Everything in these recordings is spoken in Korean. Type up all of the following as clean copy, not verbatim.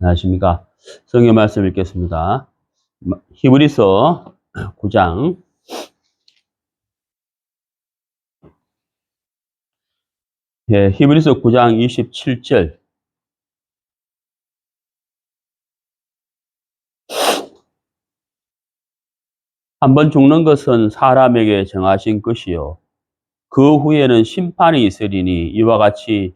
안녕하십니까. 성경 말씀 읽겠습니다. 히브리서 9장. 히브리서 9장 27절. 한번 죽는 것은 사람에게 정하신 것이요. 그 후에는 심판이 있으리니 이와 같이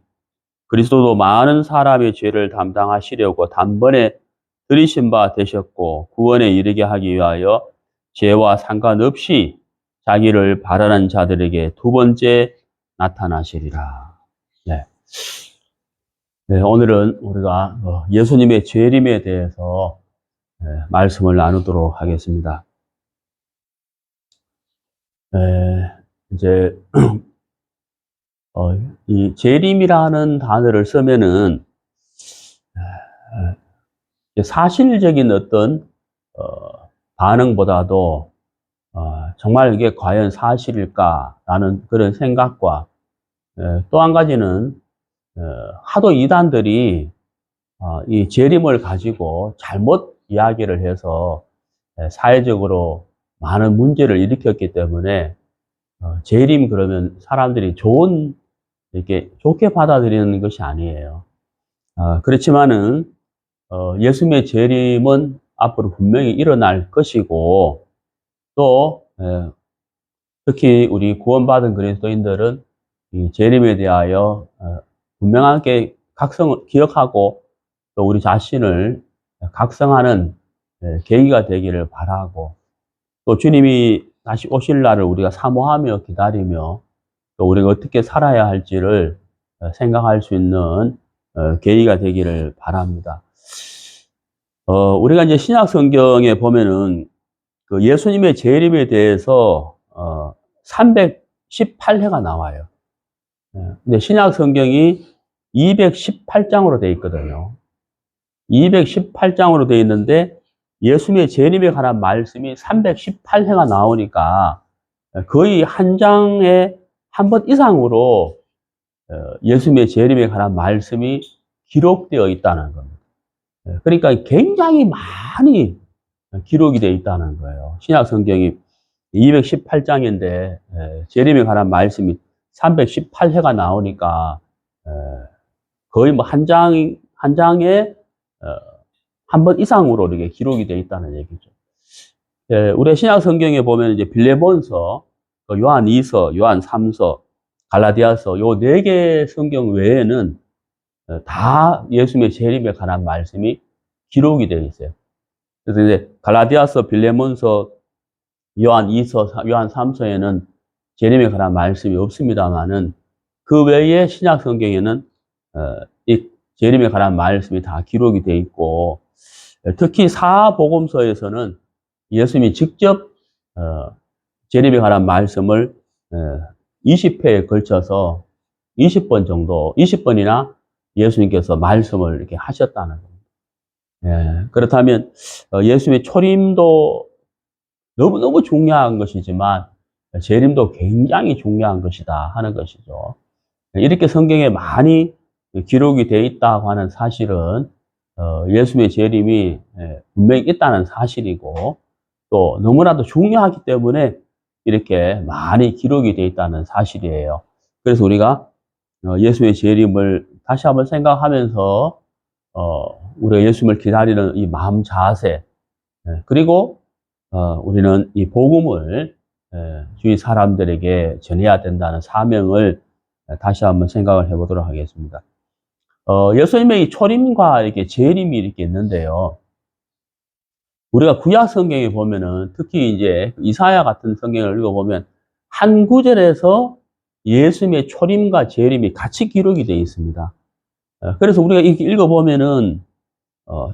그리스도도 많은 사람의 죄를 담당하시려고 단번에 들이신 바 되셨고 구원에 이르게 하기 위하여 죄와 상관없이 자기를 바라는 자들에게 두 번째 나타나시리라. 네. 네, 오늘은 우리가 예수님의 재림에 대해서 말씀을 나누도록 하겠습니다. 이제 이 재림이라는 단어를 쓰면은 사실적인 어떤 반응보다도 정말 이게 과연 사실일까라는 그런 생각과 또 한 가지는 하도 이단들이 이 재림을 가지고 잘못 이야기를 해서 사회적으로 많은 문제를 일으켰기 때문에 재림 그러면 사람들이 이렇게 좋게 받아들이는 것이 아니에요. 그렇지만은 예수님의 재림은 앞으로 분명히 일어날 것이고 또 특히 우리 구원받은 그리스도인들은 이 재림에 대하여 분명하게 각성을 기억하고 또 우리 자신을 각성하는 계기가 되기를 바라고 또 주님이 다시 오실 날을 우리가 사모하며 기다리며 또 우리가 어떻게 살아야 할지를 생각할 수 있는 계기가 되기를 바랍니다. 우리가 이제 신약 성경에 보면은 그 예수님의 재림에 대해서 318회가 나와요. 근데 신약 성경이 218장으로 되어 있거든요. 218장으로 되어 있는데 예수님의 재림에 관한 말씀이 318회가 나오니까 거의 한 장에 한 번 이상으로 예수님의 재림에 관한 말씀이 기록되어 있다는 겁니다. 그러니까 굉장히 많이 기록이 되어 있다는 거예요. 신약 성경이 218장인데 재림에 관한 말씀이 318회가 나오니까 거의 뭐 한 장에 한 번 이상으로 이렇게 기록이 되어 있다는 얘기죠. 우리 신약 성경에 보면 이제 빌레몬서, 요한 2서, 요한 3서, 갈라디아서 요 4개 성경 외에는 다 예수님의 재림에 관한 말씀이 기록이 되어 있어요. 그래서 이제 갈라디아서, 빌레몬서, 요한 2서, 요한 3서에는 재림에 관한 말씀이 없습니다만은 그 외에 신약 성경에는 이 재림에 관한 말씀이 다 기록이 되어 있고 특히 사복음서에서는 예수님이 직접 재림에 관한 말씀을 20회에 걸쳐서 20번 정도, 20번이나 예수님께서 말씀을 이렇게 하셨다는 겁니다. 그렇다면 예수님의 초림도 너무너무 중요한 것이지만 재림도 굉장히 중요한 것이다 하는 것이죠. 이렇게 성경에 많이 기록이 되어 있다고 하는 사실은 예수님의 재림이 분명히 있다는 사실이고 또 너무나도 중요하기 때문에 이렇게 많이 기록이 되어 있다는 사실이에요. 그래서 우리가 예수님의 재림을 다시 한번 생각하면서 우리가 예수님을 기다리는 이 마음 자세 그리고 우리는 이 복음을 주위 사람들에게 전해야 된다는 사명을 다시 한번 생각을 해보도록 하겠습니다. 예수님의 이 초림과 이렇게 재림이 이렇게 있는데요. 우리가 구약 성경에 보면은 특히 이제 이사야 같은 성경을 읽어보면 한 구절에서 예수님의 초림과 재림이 같이 기록이 되어 있습니다. 그래서 우리가 이렇게 읽어보면은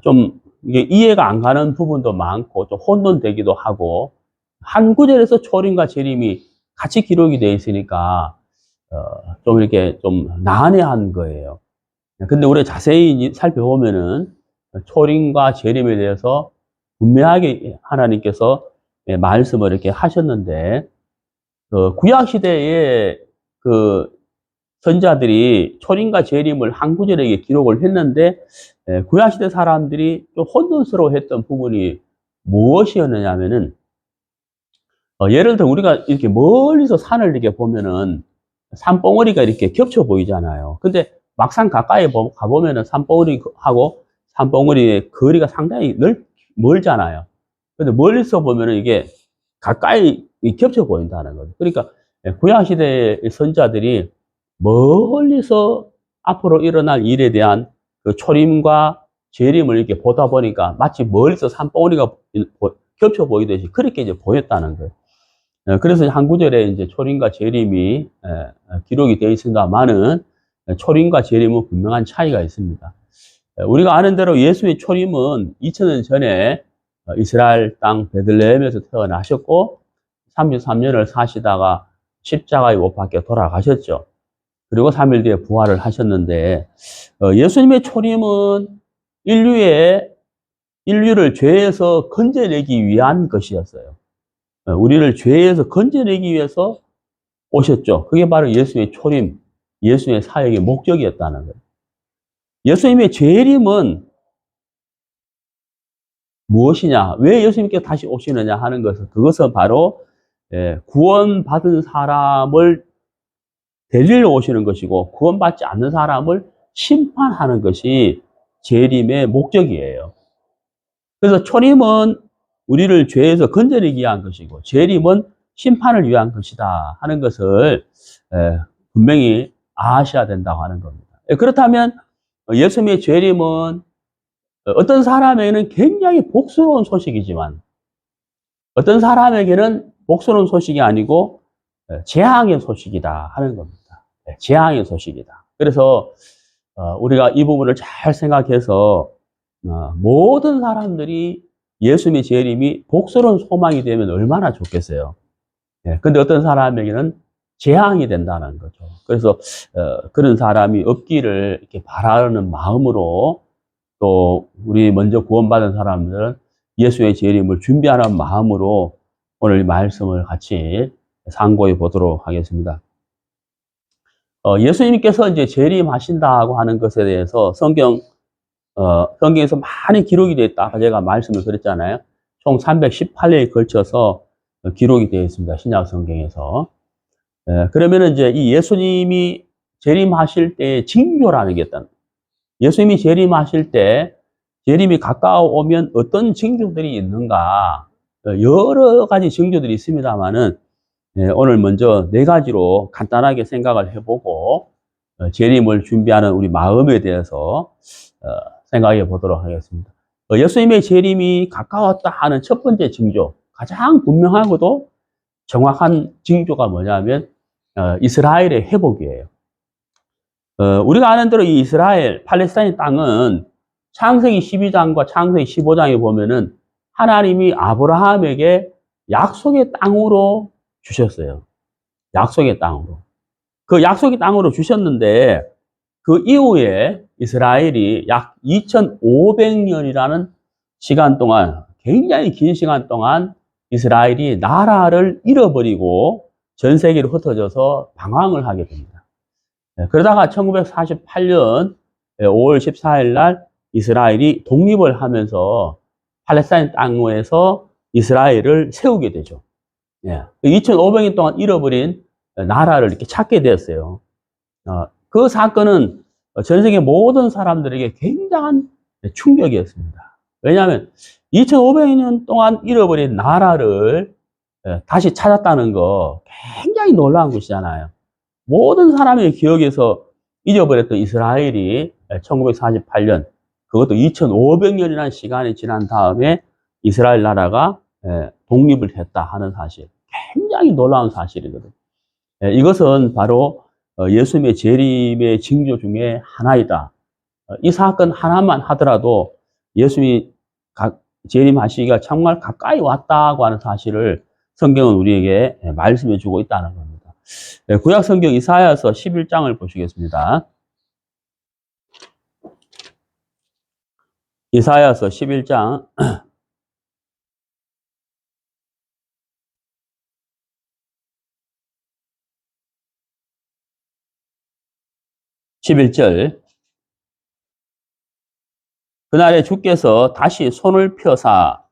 좀 이게 이해가 안 가는 부분도 많고 좀 혼돈되기도 하고 한 구절에서 초림과 재림이 같이 기록이 되어 있으니까 좀 이렇게 좀 난해한 거예요. 근데 우리가 자세히 살펴보면은 초림과 재림에 대해서 분명하게 하나님께서 말씀을 이렇게 하셨는데 구약 시대에 그 선자들이 초림과 재림을 한 구절에 기록을 했는데 구약시대 사람들이 좀 혼돈스러워했던 부분이 무엇이었느냐 하면은 예를 들어 우리가 이렇게 멀리서 산을 이렇게 보면은 산봉우리가 이렇게 겹쳐 보이잖아요. 근데 막상 가까이 가보면은 산봉우리하고 산봉우리의 거리가 상당히 멀잖아요. 근데 멀리서 보면은 이게 가까이 겹쳐 보인다는 거죠. 그러니까 구약시대의 선자들이 멀리서 앞으로 일어날 일에 대한 그 초림과 재림을 이렇게 보다 보니까 마치 멀리서 산봉우리가 겹쳐 보이듯이 그렇게 이제 보였다는 거예요. 그래서 한 구절에 이제 초림과 재림이 기록이 되어 있습니다만은 초림과 재림은 분명한 차이가 있습니다. 우리가 아는 대로 예수의 초림은 2000년 전에 이스라엘 땅 베들레헴에서 태어나셨고 33년을 사시다가 십자가에 못 박혀 돌아가셨죠. 그리고 3일 뒤에 부활을 하셨는데 예수님의 초림은 인류를 죄에서 건져내기 위한 것이었어요. 우리를 죄에서 건져내기 위해서 오셨죠. 그게 바로 예수의 초림, 예수의 사역의 목적이었다는 거예요. 예수님의 재림은 무엇이냐? 왜 예수님께서 다시 오시느냐 하는 것은 그것은 바로 구원받은 사람을 데리러 오시는 것이고 구원받지 않는 사람을 심판하는 것이 재림의 목적이에요. 그래서 초림은 우리를 죄에서 건져내기 위한 것이고 재림은 심판을 위한 것이다 하는 것을 분명히 아셔야 된다고 하는 겁니다. 그렇다면 예수님의 재림은 어떤 사람에게는 굉장히 복스러운 소식이지만 어떤 사람에게는 복스러운 소식이 아니고 재앙의 소식이다 하는 겁니다. 재앙의 소식이다. 그래서 우리가 이 부분을 잘 생각해서 모든 사람들이 예수님의 재림이 복스러운 소망이 되면 얼마나 좋겠어요. 근데 어떤 사람에게는 재앙이 된다는 거죠. 그래서 그런 사람이 없기를 이렇게 바라는 마음으로 또 우리 먼저 구원받은 사람들은 예수의 재림을 준비하는 마음으로 오늘 말씀을 같이 상고해 보도록 하겠습니다. 예수님께서 이제 재림하신다고 하는 것에 대해서 성경에서 많이 기록이 되어 있다. 제가 말씀을 드렸잖아요. 총 318회에 걸쳐서 기록이 되어 있습니다. 신약 성경에서. 그러면은 이제 이 예수님이 재림하실 때의 징조라는 게 있다. 예수님이 재림하실 때 재림이 가까워오면 어떤 징조들이 있는가? 여러 가지 징조들이 있습니다만은 오늘 먼저 네 가지로 간단하게 생각을 해보고 재림을 준비하는 우리 마음에 대해서 생각해 보도록 하겠습니다. 예수님의 재림이 가까웠다 하는 첫 번째 징조, 가장 분명하고도 정확한 징조가 뭐냐면 이스라엘의 회복이에요. 우리가 아는 대로 이 이스라엘, 팔레스타인 땅은 창세기 12장과 창세기 15장에 보면은 하나님이 아브라함에게 약속의 땅으로 주셨어요. 약속의 땅으로. 그 약속의 땅으로 주셨는데 그 이후에 이스라엘이 약 2500년이라는 시간 동안, 굉장히 긴 시간 동안 이스라엘이 나라를 잃어버리고 전 세계로 흩어져서 방황을 하게 됩니다. 그러다가 1948년 5월 14일 날 이스라엘이 독립을 하면서 팔레스타인 땅에서 이스라엘을 세우게 되죠. 2500년 동안 잃어버린 나라를 이렇게 찾게 되었어요. 그 사건은 전 세계 모든 사람들에게 굉장한 충격이었습니다. 왜냐하면 2500년 동안 잃어버린 나라를 다시 찾았다는 거 굉장히 놀라운 것이잖아요. 모든 사람의 기억에서 잊어버렸던 이스라엘이 1948년, 그것도 2500년이라는 시간이 지난 다음에 이스라엘 나라가 독립을 했다 하는 사실. 굉장히 놀라운 사실이거든요. 이것은 바로 예수님의 재림의 징조 중에 하나이다. 이 사건 하나만 하더라도 예수님이 재림하시기가 정말 가까이 왔다고 하는 사실을 성경은 우리에게 말씀해 주고 있다는 겁니다. 구약 성경 이사야서 11장을 보시겠습니다. 이사야서 11장 11절. 그날에 주께서 다시 손을 펴사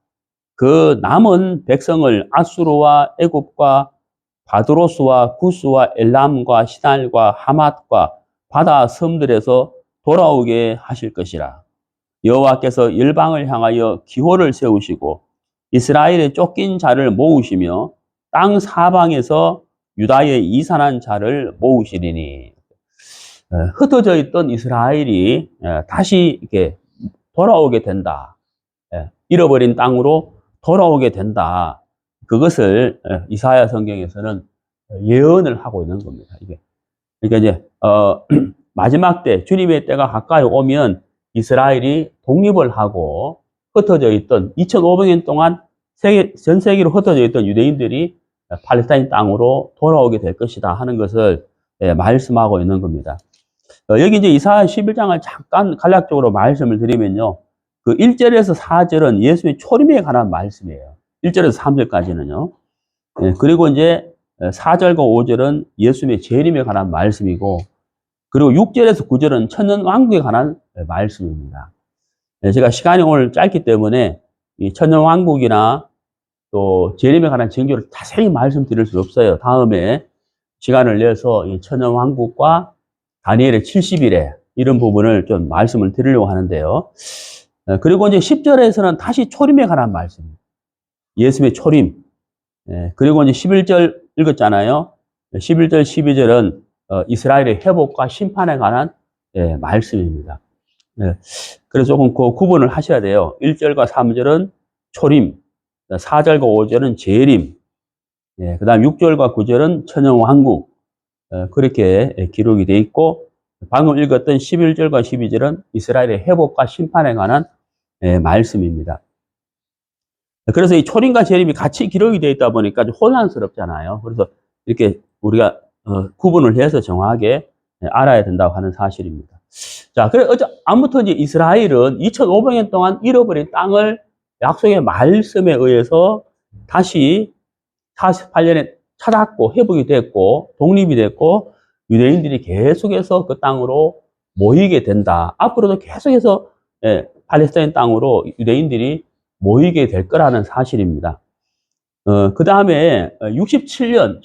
그 남은 백성을 아수르와 애굽과 바드로스와 구스와 엘람과 시날과 하맛과 바다 섬들에서 돌아오게 하실 것이라. 여호와께서 열방을 향하여 기호를 세우시고 이스라엘의 쫓긴 자를 모으시며 땅 사방에서 유다의 이산한 자를 모으시리니. 흩어져 있던 이스라엘이 다시 이렇게 돌아오게 된다. 잃어버린 땅으로 돌아오게 된다. 그것을 이사야 성경에서는 예언을 하고 있는 겁니다. 이게. 그러니까 이제 마지막 때 주님의 때가 가까이 오면 이스라엘이 독립을 하고 흩어져 있던 2500년 동안 전 세계로 흩어져 있던 유대인들이 팔레스타인 땅으로 돌아오게 될 것이다 하는 것을 말씀하고 있는 겁니다. 여기 이제 이사야 11장을 잠깐 간략적으로 말씀을 드리면요. 그 1절에서 4절은 예수의 초림에 관한 말씀이에요. 1절에서 3절까지는요. 그리고 이제 4절과 5절은 예수의 재림에 관한 말씀이고, 그리고 6절에서 9절은 천년왕국에 관한 말씀입니다. 제가 시간이 오늘 짧기 때문에 이 천년왕국이나 또 재림에 관한 징조를 자세히 말씀드릴 수 없어요. 다음에 시간을 내서 이 천년왕국과 다니엘의 70일에 이런 부분을 좀 말씀을 드리려고 하는데요. 그리고 이제 10절에서는 다시 초림에 관한 말씀입니다. 예수의 초림. 그리고 이제 11절 읽었잖아요. 11절, 12절은 이스라엘의 회복과 심판에 관한 말씀입니다. 그래서 조금 그 구분을 하셔야 돼요. 1절과 3절은 초림, 4절과 5절은 재림, 그 다음 6절과 9절은 천년왕국, 그렇게 기록이 되어 있고, 방금 읽었던 11절과 12절은 이스라엘의 회복과 심판에 관한 말씀입니다. 그래서 이 초림과 재림이 같이 기록이 되어 있다 보니까 좀 혼란스럽잖아요. 그래서 이렇게 우리가 구분을 해서 정확하게 알아야 된다고 하는 사실입니다. 자, 그래 아무튼 이제 이스라엘은 2500년 동안 잃어버린 땅을 약속의 말씀에 의해서 다시 48년에 찾았고 회복이 됐고 독립이 됐고 유대인들이 계속해서 그 땅으로 모이게 된다. 앞으로도 계속해서 팔레스타인 땅으로 유대인들이 모이게 될 거라는 사실입니다. 그 다음에 1967년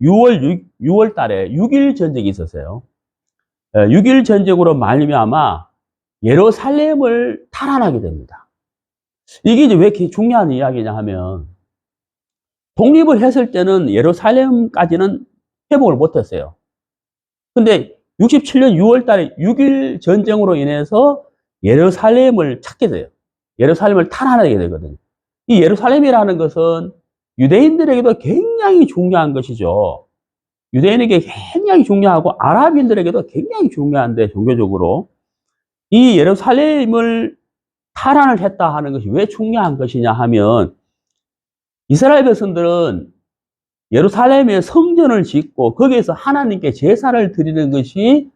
6월 달에 6.1 전쟁이 있었어요. 6.1 전쟁으로 말미암아 예루살렘을 탈환하게 됩니다. 이게 이제 왜 이렇게 중요한 이야기냐 하면, 독립을 했을 때는 예루살렘까지는 회복을 못했어요. 근데 67년 6월 달에 6.1 전쟁으로 인해서 예루살렘을 찾게 돼요. 예루살렘을 탈환하게 되거든요. 이 예루살렘이라는 것은 유대인들에게도 굉장히 중요한 것이죠. 유대인에게 굉장히 중요하고 아랍인들에게도 굉장히 중요한데, 종교적으로 이 예루살렘을 탈환을 했다 하는 것이 왜 중요한 것이냐 하면, 이스라엘 백성들은 예루살렘에 성전을 짓고 거기에서 하나님께 제사를 드리는 것이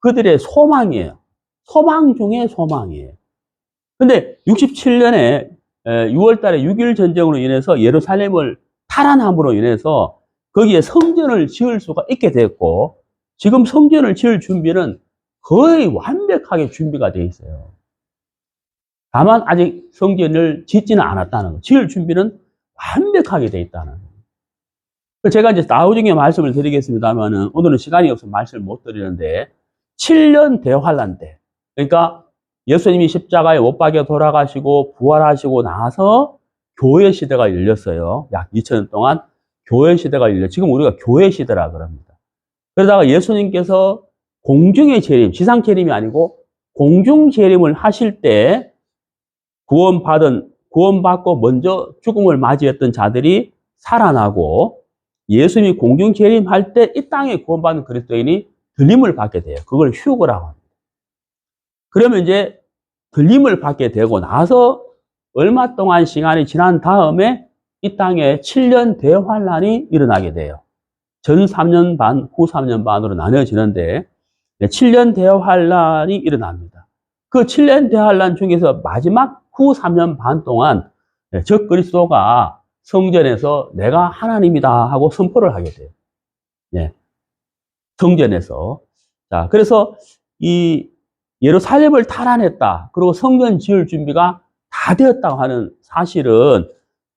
그들의 소망이에요. 소망 중에 소망이에요. 근데 67년에 6월 달에 6.1 전쟁으로 인해서 예루살렘을 탈환함으로 인해서 거기에 성전을 지을 수가 있게 됐고, 지금 성전을 지을 준비는 거의 완벽하게 준비가 되어 있어요. 다만 아직 성전을 짓지는 않았다는 거. 지을 준비는 완벽하게 되어 있다는 거. 제가 이제 나중에 말씀을 드리겠습니다만은, 오늘은 시간이 없어서 말씀을 못 드리는데, 7년 대환란 때, 그러니까 예수님이 십자가에 못 박여 돌아가시고 부활하시고 나서 교회 시대가 열렸어요. 약 2000년 동안 교회 시대가 열려. 지금 우리가 교회 시대라 그럽니다. 그러다가 예수님께서 공중의 재림, 지상 재림이 아니고 공중 재림을 하실 때 구원받고 먼저 죽음을 맞이했던 자들이 살아나고, 예수님이 공중 재림할 때 이 땅에 구원받는 그리스도인이 들림을 받게 돼요. 그걸 휴거라고 합니다. 그러면 이제 들림을 받게 되고 나서 얼마 동안 시간이 지난 다음에 이 땅에 7년 대환란이 일어나게 돼요. 전 3년 반, 후 3년 반으로 나뉘어지는데 7년 대환란이 일어납니다. 그 7년 대환란 중에서 마지막 후 3년 반 동안 적그리스도가 성전에서 내가 하나님이다 하고 선포를 하게 돼요. 성전에서. 자, 그래서 이 예루살렘을 탈환했다. 그리고 성전 지을 준비가 다 되었다고 하는 사실은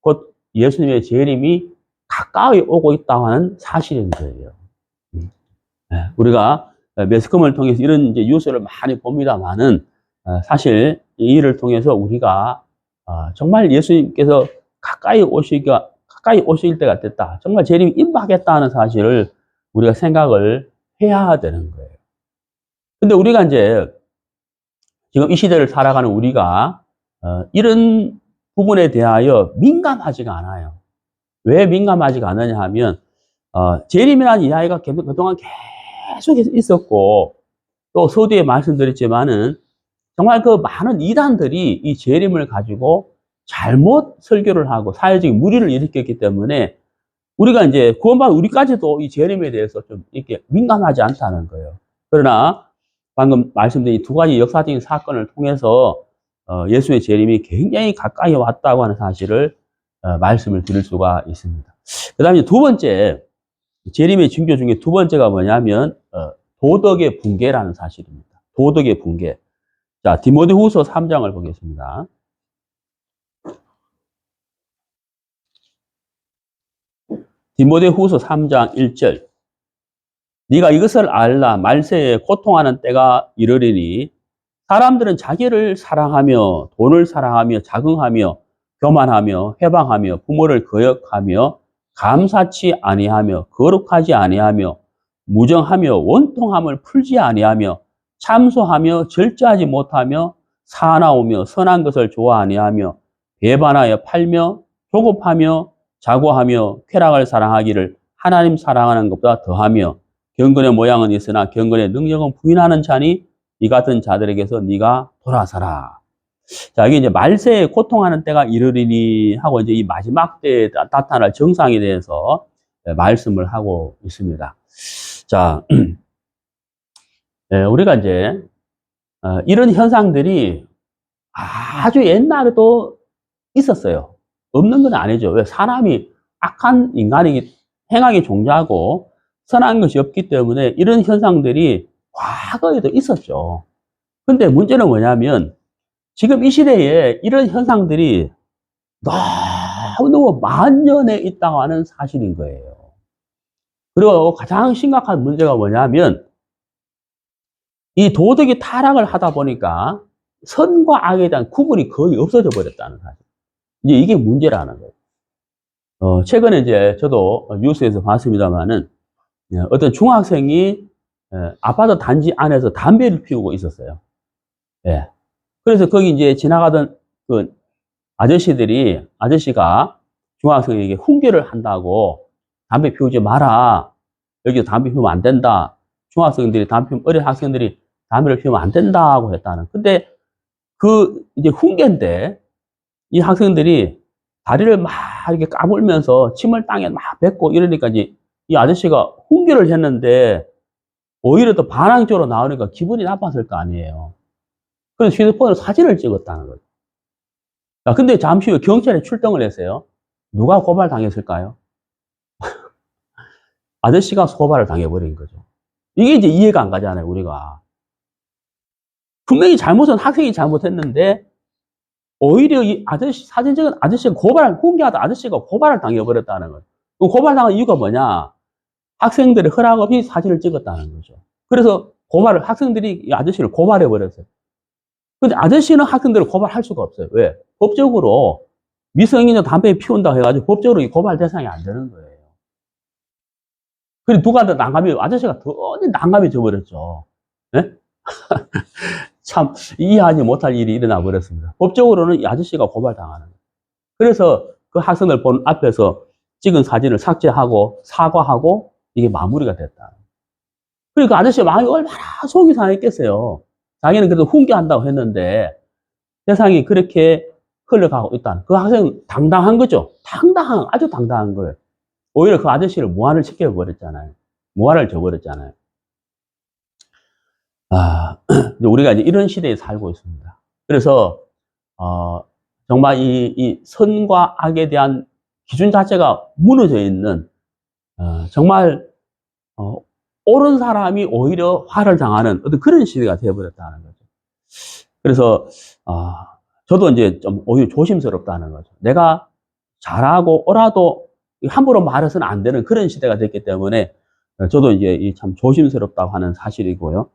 곧 예수님의 재림이 가까이 오고 있다고 하는 사실인 거예요. 우리가 매스컴을 통해서 이런 이제 뉴스를 많이 봅니다만은 사실 이 일을 통해서 우리가 정말 예수님께서 가까이 오실 때가 됐다. 정말 재림이 임박했다는 사실을 우리가 생각을 해야 되는 거예요. 근데 우리가 이제 지금 이 시대를 살아가는 우리가 이런 부분에 대하여 민감하지가 않아요. 왜 민감하지가 않느냐 하면 재림이라는 이야기가 그동안 계속 있었고 또 서두에 말씀드렸지만은 정말 그 많은 이단들이 이 재림을 가지고 잘못 설교를 하고 사회적인 무리를 일으켰기 때문에 우리가 이제 구원받은 우리까지도 이 재림에 대해서 좀 이렇게 민감하지 않다는 거예요. 그러나 방금 말씀드린 두 가지 역사적인 사건을 통해서 예수의 재림이 굉장히 가까이 왔다고 하는 사실을 말씀을 드릴 수가 있습니다. 그 다음에 두 번째, 재림의 징조 중에 두 번째가 뭐냐면 도덕의 붕괴라는 사실입니다. 도덕의 붕괴. 자, 디모데후서 3장을 보겠습니다. 디모데후서 3장 1절. 네가 이것을 알라. 말세에 고통하는 때가 이르리니 사람들은 자기를 사랑하며 돈을 사랑하며 자긍하며 교만하며 회방하며 부모를 거역하며 감사치 아니하며 거룩하지 아니하며 무정하며 원통함을 풀지 아니하며 참소하며 절제하지 못하며 사나우며 선한 것을 좋아 아니하며 배반하여 팔며 조급하며 자고하며 쾌락을 사랑하기를 하나님 사랑하는 것보다 더하며 경건의 모양은 있으나 경건의 능력은 부인하는 자니 이 같은 자들에게서 네가 돌아서라. 자, 이게 이제 말세에 고통하는 때가 이르리니 하고 이제 이 마지막 때에 나타날 정상에 대해서 말씀을 하고 있습니다. 자, 우리가 이제 이런 현상들이 아주 옛날에도 있었어요. 없는 건 아니죠. 왜? 사람이 악한 인간이 행하기 종자고 선한 것이 없기 때문에 이런 현상들이 과거에도 있었죠. 근데 문제는 뭐냐면 지금 이 시대에 이런 현상들이 너무 만연해 있다고 하는 사실인 거예요. 그리고 가장 심각한 문제가 뭐냐면 이 도덕이 타락을 하다 보니까 선과 악에 대한 구분이 거의 없어져 버렸다는 사실. 이제 이게 문제라는 거예요. 최근에 이제 저도 뉴스에서 봤습니다만은 어떤 중학생이 아파트 단지 안에서 담배를 피우고 있었어요. 예. 그래서 거기 이제 지나가던 그 아저씨가 중학생에게 훈계를 한다고 담배 피우지 마라. 여기서 담배 피우면 안 된다. 어린 학생들이 담배를 피우면 안 된다고 했다는. 근데 그 이제 훈계인데 이 학생들이 다리를 막 이렇게 까불면서 침을 땅에 막 뱉고 이러니까 이제 이 아저씨가 훈계를 했는데 오히려 더 반항적으로 나오니까 기분이 나빴을 거 아니에요. 그래서 휴대폰으로 사진을 찍었다는 거죠. 자, 근데 잠시 후에 경찰에 출동을 했어요. 누가 고발당했을까요? 아저씨가 고발을 당해버린 거죠. 이게 이제 이해가 안 가잖아요, 우리가. 분명히 학생이 잘못했는데, 오히려 이 사진 찍은 훈계하다 아저씨가 고발을 당해버렸다는 거예요. 고발당한 이유가 뭐냐? 학생들의 허락 없이 사진을 찍었다는 거죠. 그래서 학생들이 이 아저씨를 고발해버렸어요. 근데 아저씨는 학생들을 고발할 수가 없어요. 왜? 법적으로 미성년자 담배 피운다고 해가지고 법적으로 고발 대상이 안 되는 거예요. 그리고 누가 더 아저씨가 더 난감해 져버렸죠. 네? 참, 이해하지 못할 일이 일어나 버렸습니다. 법적으로는 이 아저씨가 고발당하는 거예요. 그래서 그 학생들 본 앞에서 찍은 사진을 삭제하고 사과하고 이게 마무리가 됐다. 그러니까 아저씨 마음이 얼마나 속이 상했겠어요. 자기는 그래도 훈계한다고 했는데 세상이 그렇게 흘러가고 있다. 그 학생은 당당한 거죠. 아주 당당한 거예요. 오히려 그 아저씨를 무한을 시켜버렸잖아요. 무한을 줘버렸잖아요. 우리가 이제 이런 시대에 살고 있습니다. 그래서, 정말 이 선과 악에 대한 기준 자체가 무너져 있는, 정말, 옳은 사람이 오히려 화를 당하는 어떤 그런 시대가 되어버렸다는 거죠. 그래서, 저도 이제 좀 오히려 조심스럽다는 거죠. 내가 잘하고 옳아도 함부로 말해서는 안 되는 그런 시대가 됐기 때문에 저도 이제 참 조심스럽다고 하는 사실이고요.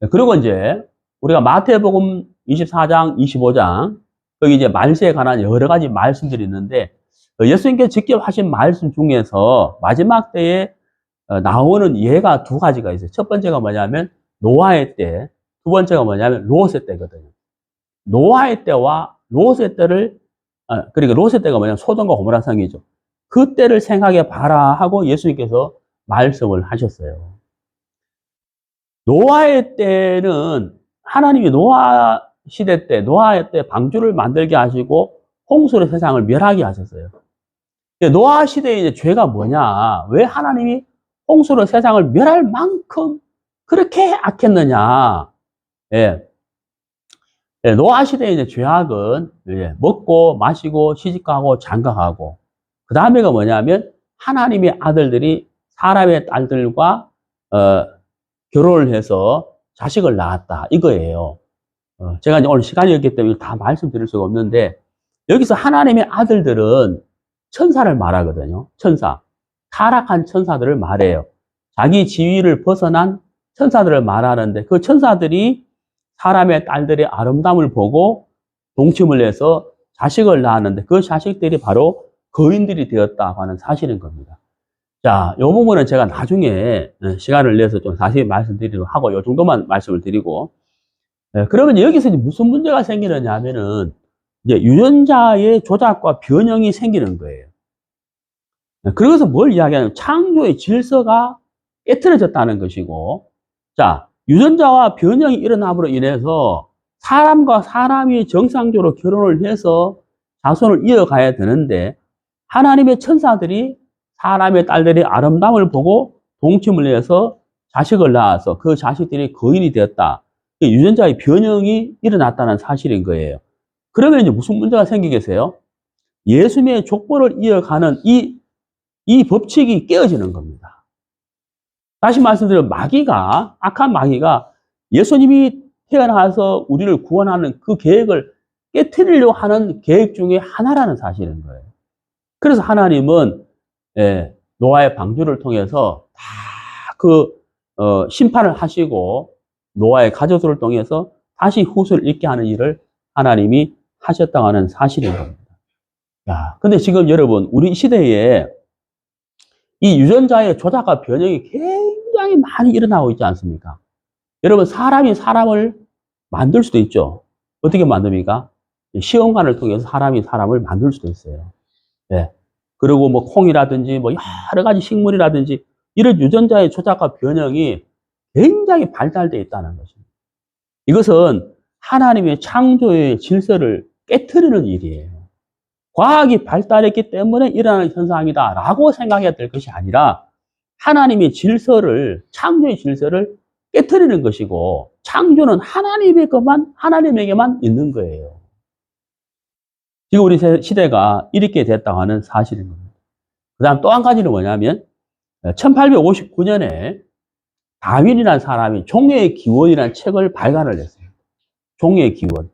그리고 이제 우리가 마태복음 24장, 25장, 거기 이제 말세에 관한 여러 가지 말씀들이 있는데, 예수님께서 직접 하신 말씀 중에서 마지막 때에 나오는 예가 두 가지가 있어요. 첫 번째가 뭐냐면 노아의 때, 두 번째가 뭐냐면 롯의 때거든요. 노아의 때와 롯의 때를, 그러니까 롯의 때가 뭐냐면 소돔과 고모라 성이죠. 그 때를 생각해 봐라 하고 예수님께서 말씀을 하셨어요. 노아의 때는 하나님이 노아 시대 때, 노아의 때 방주를 만들게 하시고 홍수로 세상을 멸하게 하셨어요. 노아 시대의 이제 죄가 뭐냐? 왜 하나님이 홍수로 세상을 멸할 만큼 그렇게 악했느냐? 예. 예, 노아 시대의 이제 죄악은 먹고 마시고 시집가고 장가가고, 그 다음에가 뭐냐면 하나님의 아들들이 사람의 딸들과 결혼을 해서 자식을 낳았다 이거예요. 제가 이제 오늘 시간이 없기 때문에 다 말씀드릴 수가 없는데, 여기서 하나님의 아들들은 천사를 말하거든요. 천사. 타락한 천사들을 말해요. 자기 지위를 벗어난 천사들을 말하는데, 그 천사들이 사람의 딸들의 아름다움을 보고 동침을 해서 자식을 낳았는데, 그 자식들이 바로 거인들이 되었다고 하는 사실인 겁니다. 자, 이 부분은 제가 나중에 시간을 내서 좀 자세히 말씀드리도록 하고, 이 정도만 말씀을 드리고, 그러면 여기서 이제 무슨 문제가 생기느냐 하면은, 이제 유전자의 조작과 변형이 생기는 거예요. 그래서 뭘 이야기하냐면 창조의 질서가 깨트려졌다는 것이고, 자, 유전자와 변형이 일어남으로 인해서 사람과 사람이 정상적으로 결혼을 해서 자손을 이어가야 되는데, 하나님의 천사들이 사람의 딸들의 아름다움을 보고 동침을 해서 자식을 낳아서 그 자식들이 거인이 되었다. 유전자의 변형이 일어났다는 사실인 거예요. 그러면 이제 무슨 문제가 생기겠어요? 예수님의 족보를 이어가는 이 법칙이 깨어지는 겁니다. 다시 말씀드리면 마귀가, 악한 마귀가 예수님이 태어나서 우리를 구원하는 그 계획을 깨트리려고 하는 계획 중에 하나라는 사실인 거예요. 그래서 하나님은 노아의 방주를 통해서 다 심판을 하시고 노아의 가족들을 통해서 다시 후손을 잇게 하는 일을 하나님이 하셨다고 하는 사실인 겁니다. 야, 근데 지금 여러분, 우리 시대에 이 유전자의 조작과 변형이 굉장히 많이 일어나고 있지 않습니까? 여러분, 사람이 사람을 만들 수도 있죠. 어떻게 만듭니까? 시험관을 통해서 사람이 사람을 만들 수도 있어요. 네. 그리고 뭐 콩이라든지 뭐 여러 가지 식물이라든지 이런 유전자의 조작과 변형이 굉장히 발달되어 있다는 것입니다. 이것은 하나님의 창조의 질서를 깨트리는 일이에요. 과학이 발달했기 때문에 일어나는 현상이다라고 생각해야 될 것이 아니라 하나님의 질서를, 창조의 질서를 깨트리는 것이고, 창조는 하나님에게만 있는 거예요. 지금 우리 시대가 이렇게 됐다고 하는 사실인 겁니다. 그 다음 또 한 가지는 뭐냐면 1859년에 다윈이라는 사람이 종의 기원이라는 책을 발간을 했어요. 종의 기원.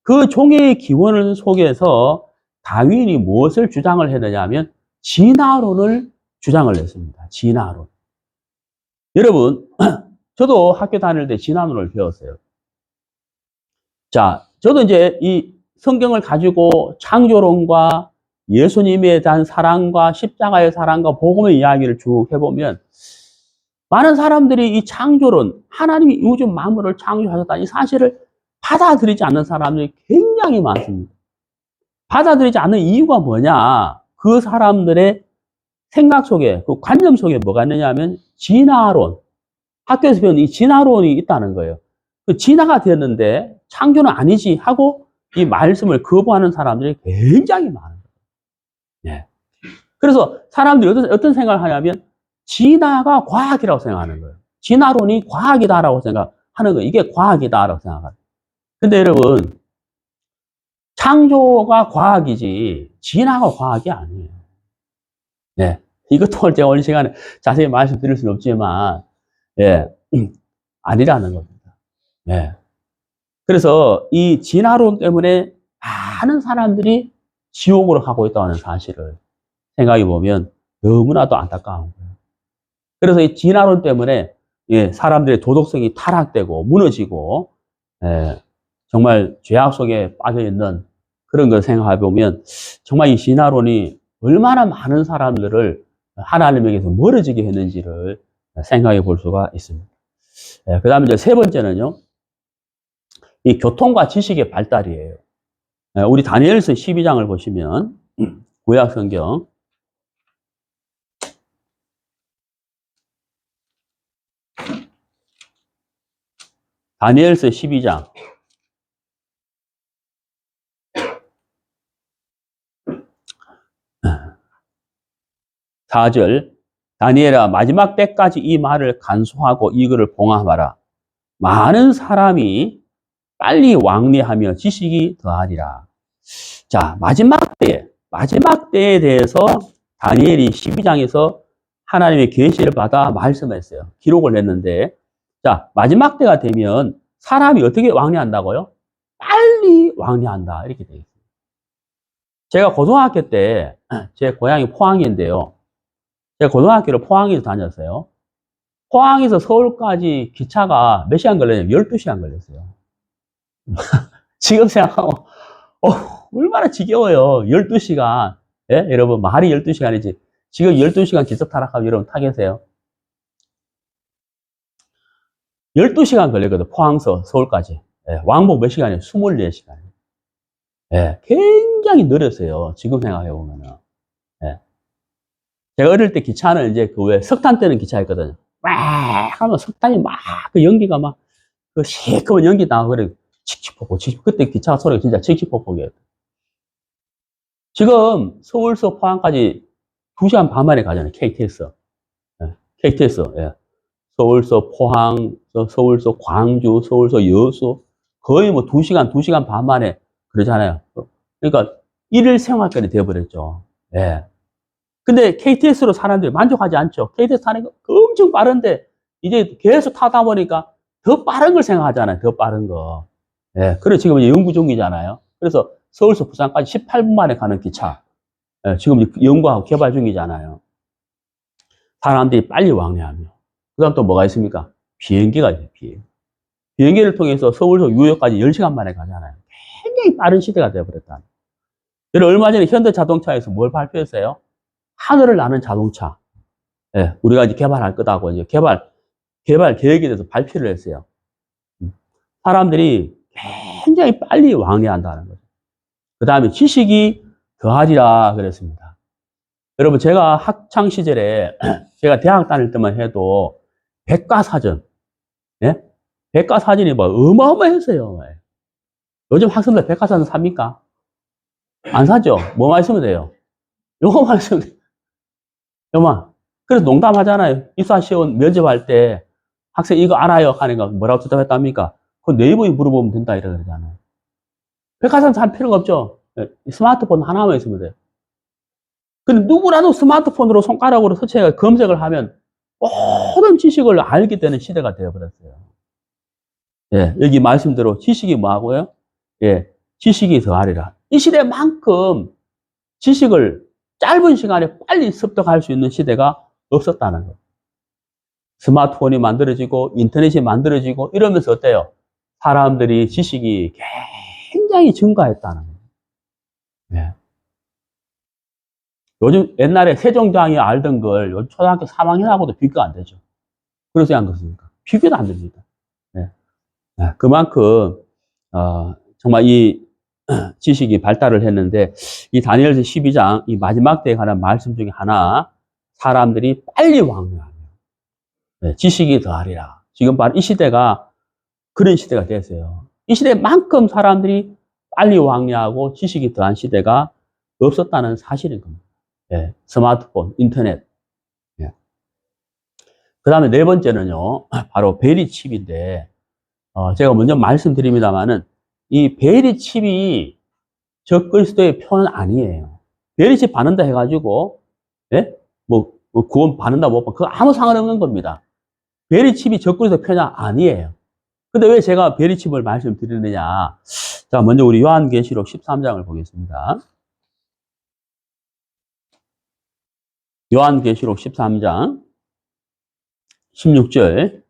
그 종의 기원 속에서 다윈이 무엇을 주장을 했느냐 하면 진화론을 주장을 했습니다. 진화론. 여러분, 저도 학교 다닐 때 진화론을 배웠어요. 자, 저도 이제 이 성경을 가지고 창조론과 예수님에 대한 사랑과 십자가의 사랑과 복음의 이야기를 쭉 해보면 많은 사람들이 이 창조론, 하나님이 우주 만물을 창조하셨다 이 사실을 받아들이지 않는 사람들이 굉장히 많습니다. 받아들이지 않는 이유가 뭐냐? 그 사람들의 생각 속에, 그 관념 속에 뭐가 있느냐 하면 진화론. 학교에서 배운 이 진화론이 있다는 거예요. 그 진화가 되었는데 창조는 아니지 하고 이 말씀을 거부하는 사람들이 굉장히 많아요. 예. 그래서 사람들이 어떤 생각을 하냐면 진화가 과학이라고 생각하는 거예요. 진화론이 과학이다라고 생각하는 거예요. 이게 과학이다라고 생각하는 거예요. 근데 여러분, 창조가 과학이지 진화가 과학이 아니에요. 네. 이것도 제가 오늘 시간에 자세히 말씀드릴 수는 없지만 예, 아니라는 겁니다. 예. 그래서 이 진화론 때문에 많은 사람들이 지옥으로 가고 있다는 사실을 생각해 보면 너무나도 안타까운 거예요. 그래서 이 진화론 때문에 예, 사람들의 도덕성이 타락되고 무너지고 예, 정말 죄악 속에 빠져 있는 그런 걸 생각해 보면 정말 이 진화론이 얼마나 많은 사람들을 하나님에게서 멀어지게 했는지를 생각해 볼 수가 있습니다. 예, 그 다음에 이제 세 번째는요, 이 교통과 지식의 발달이에요. 예, 우리 다니엘서 12장을 보시면 구약 성경 다니엘서 12장 4절 다니엘아 마지막 때까지 이 말을 간수하고 이거를 봉합하라. 많은 사람이 빨리 왕래하며 지식이 더하리라. 자, 마지막 때에 대해서 다니엘이 12장에서 하나님의 계시를 받아 말씀했어요. 기록을 했는데, 자, 마지막 때가 되면 사람이 어떻게 왕래한다고요? 빨리 왕래한다. 이렇게 되어 있어요. 제가 고등학교 때, 제 고향이 포항인데요. 제가 고등학교를 포항에서 다녔어요. 포항에서 서울까지 기차가 몇 시간 걸렸냐면 12시간 걸렸어요. 지금 생각하면, 어, 얼마나 지겨워요. 12시간. 예? 여러분, 말이 12시간이지. 지금 12시간 기차 타락하면 여러분 타겠어요? 12시간 걸렸거든. 포항서 서울까지. 예, 왕복 몇 시간이에요? 24시간. 예, 굉장히 느렸어요. 지금 생각해보면은. 예. 제가 어릴 때 기차는 이제 그 왜 석탄 뜨는 기차였거든요. 막 하면 석탄이 막 그 연기가 막 그 시커먼 연기 나고 그래. 칙칙폭폭, 칙칙. 그때 기차 소리가 진짜 칙칙폭폭이었어요. 지금 서울서 포항까지 2시간 반 만에 가잖아요. KTX. 예, KTX. 예. 서울서 포항, 서울서 광주, 서울서 여수. 거의 뭐 2시간, 2시간 반 만에 그러잖아요. 그러니까 일일 생활권이 되어버렸죠. 예. 근데 KTX로 사람들이 만족하지 않죠. KTX 타는 거 엄청 빠른데 이제 계속 타다 보니까 더 빠른 걸 생각하잖아요. 더 빠른 거. 예. 그래 지금 이제 연구 중이잖아요. 그래서 서울서 부산까지 18분 만에 가는 기차. 예. 지금 연구하고 개발 중이잖아요. 사람들이 빨리 왕래하며. 그 다음 또 뭐가 있습니까? 비행기가 있어요. 비행기를 통해서 서울서 유역까지 10시간 만에 가잖아요. 굉장히 빠른 시대가 되어버렸다. 얼마 전에 현대자동차에서 뭘 발표했어요? 하늘을 나는 자동차. 예, 우리가 이제 개발할 거다고 이제 개발 계획에 대해서 발표를 했어요. 사람들이 굉장히 빨리 왕래한다는 거죠. 그 다음에 지식이 더하리라 그랬습니다. 여러분, 제가 학창 시절에, 제가 대학 다닐 때만 해도 백과사전, 예? 백과사전이 뭐 어마어마했어요. 요즘 학생들 백과사전 삽니까? 안 사죠? 뭐만 있으면 돼요? 요거만 있으면 돼요. 요만. 그래서 농담하잖아요. 입사 시험 면접할 때 학생 이거 알아요? 하니까 뭐라고 대답했답니까? 그 네이버에 물어보면 된다 이래 그러잖아요. 백화점 살 필요가 없죠. 스마트폰 하나만 있으면 돼요. 근데 누구라도 스마트폰으로 손가락으로 서치해 검색을 하면 모든 지식을 알게 되는 시대가 되어버렸어요. 예, 여기 말씀대로 지식이 뭐하고요? 예, 지식이 더하리라. 이 시대만큼 지식을 짧은 시간에 빨리 습득할 수 있는 시대가 없었다는 거예요. 스마트폰이 만들어지고 인터넷이 만들어지고 이러면서 어때요? 사람들이 지식이 굉장히 증가했다는 거예요. 네. 요즘 옛날에 세종대왕이 알던 걸 요즘 초등학교 3학년하고도 비교가 안 되죠. 그래서 한 것입니까? 비교도 안 됩니다. 네. 네. 그만큼 정말 이 지식이 발달을 했는데 이 다니엘서 12장 이 마지막 때에 관한 말씀 중에 하나 사람들이 빨리 왕래하며 네, 지식이 더하리라. 지금 바로 이 시대가 그런 시대가 됐어요. 이 시대만큼 사람들이 빨리 왕래하고 지식이 더한 시대가 없었다는 사실인 겁니다. 예, 스마트폰, 인터넷. 예. 그 다음에 네 번째는요, 바로 베리칩인데, 제가 먼저 말씀드립니다만은, 이 베리칩이 적그리스도의 표는 아니에요. 베리칩 바른다 해가지고, 예? 구원 바른다 못 바, 그거 아무 상관없는 겁니다. 베리칩이 적그리스도 표냐? 아니에요. 근데 왜 제가 베리칩을 말씀드리느냐? 자, 먼저 우리 요한계시록 13장을 보겠습니다. 요한계시록 13장 16절.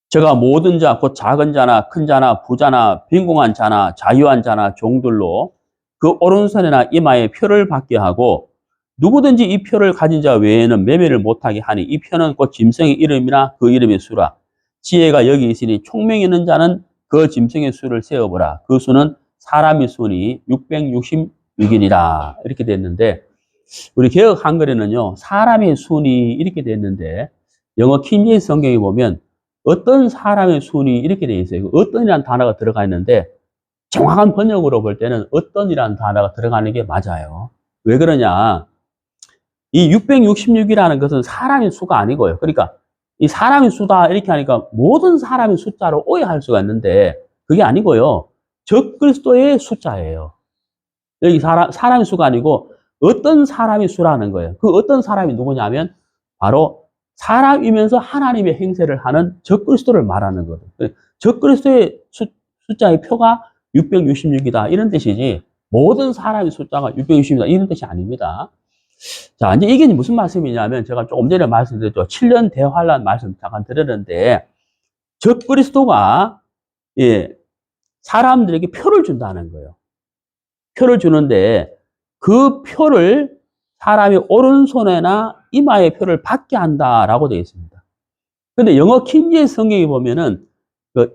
제가 모든 자, 곧 작은 자나 큰 자나 부자나 빈궁한 자나 자유한 자나 종들로 그 오른손이나 이마에 표를 받게 하고 누구든지 이 표를 가진 자 외에는 매매를 못하게 하니 이 표는 곧 짐승의 이름이나 그 이름의 수라. 지혜가 여기 있으니 총명이 있는 자는 그 짐승의 수를 세어보라. 그 수는 사람의 수니 666이니라. 이렇게 됐는데 우리 개역 한글에는요. 사람의 수니 이렇게 됐는데 영어 킹제임스 성경에 보면 어떤 사람의 순위 이렇게 되어 있어요. 어떤이라는 단어가 들어가 있는데 정확한 번역으로 볼 때는 어떤이라는 단어가 들어가는 게 맞아요. 왜 그러냐? 이 666이라는 것은 사람의 수가 아니고요. 그러니까 이 사람의 수다 이렇게 하니까 모든 사람의 숫자로 오해할 수가 있는데 그게 아니고요. 적그리스도의 숫자예요. 여기 사람의 수가 아니고 어떤 사람의 수라는 거예요. 그 어떤 사람이 누구냐면 바로 사람이면서 하나님의 행세를 하는 적그리스도를 말하는 거예요. 적그리스도의 숫자의 표가 666이다 이런 뜻이지 모든 사람의 숫자가 666이다 이런 뜻이 아닙니다. 자, 이제 이게 무슨 말씀이냐면 제가 조금 전에 말씀드렸죠. 7년 대환란 말씀 잠깐 드렸는데 적그리스도가 사람들에게 표를 준다는 거예요. 표를 주는데 그 표를 사람이 오른손에나 이마에 표를 받게 한다라고 되어 있습니다. 근데 영어 킹제임스 성경에 보면은 그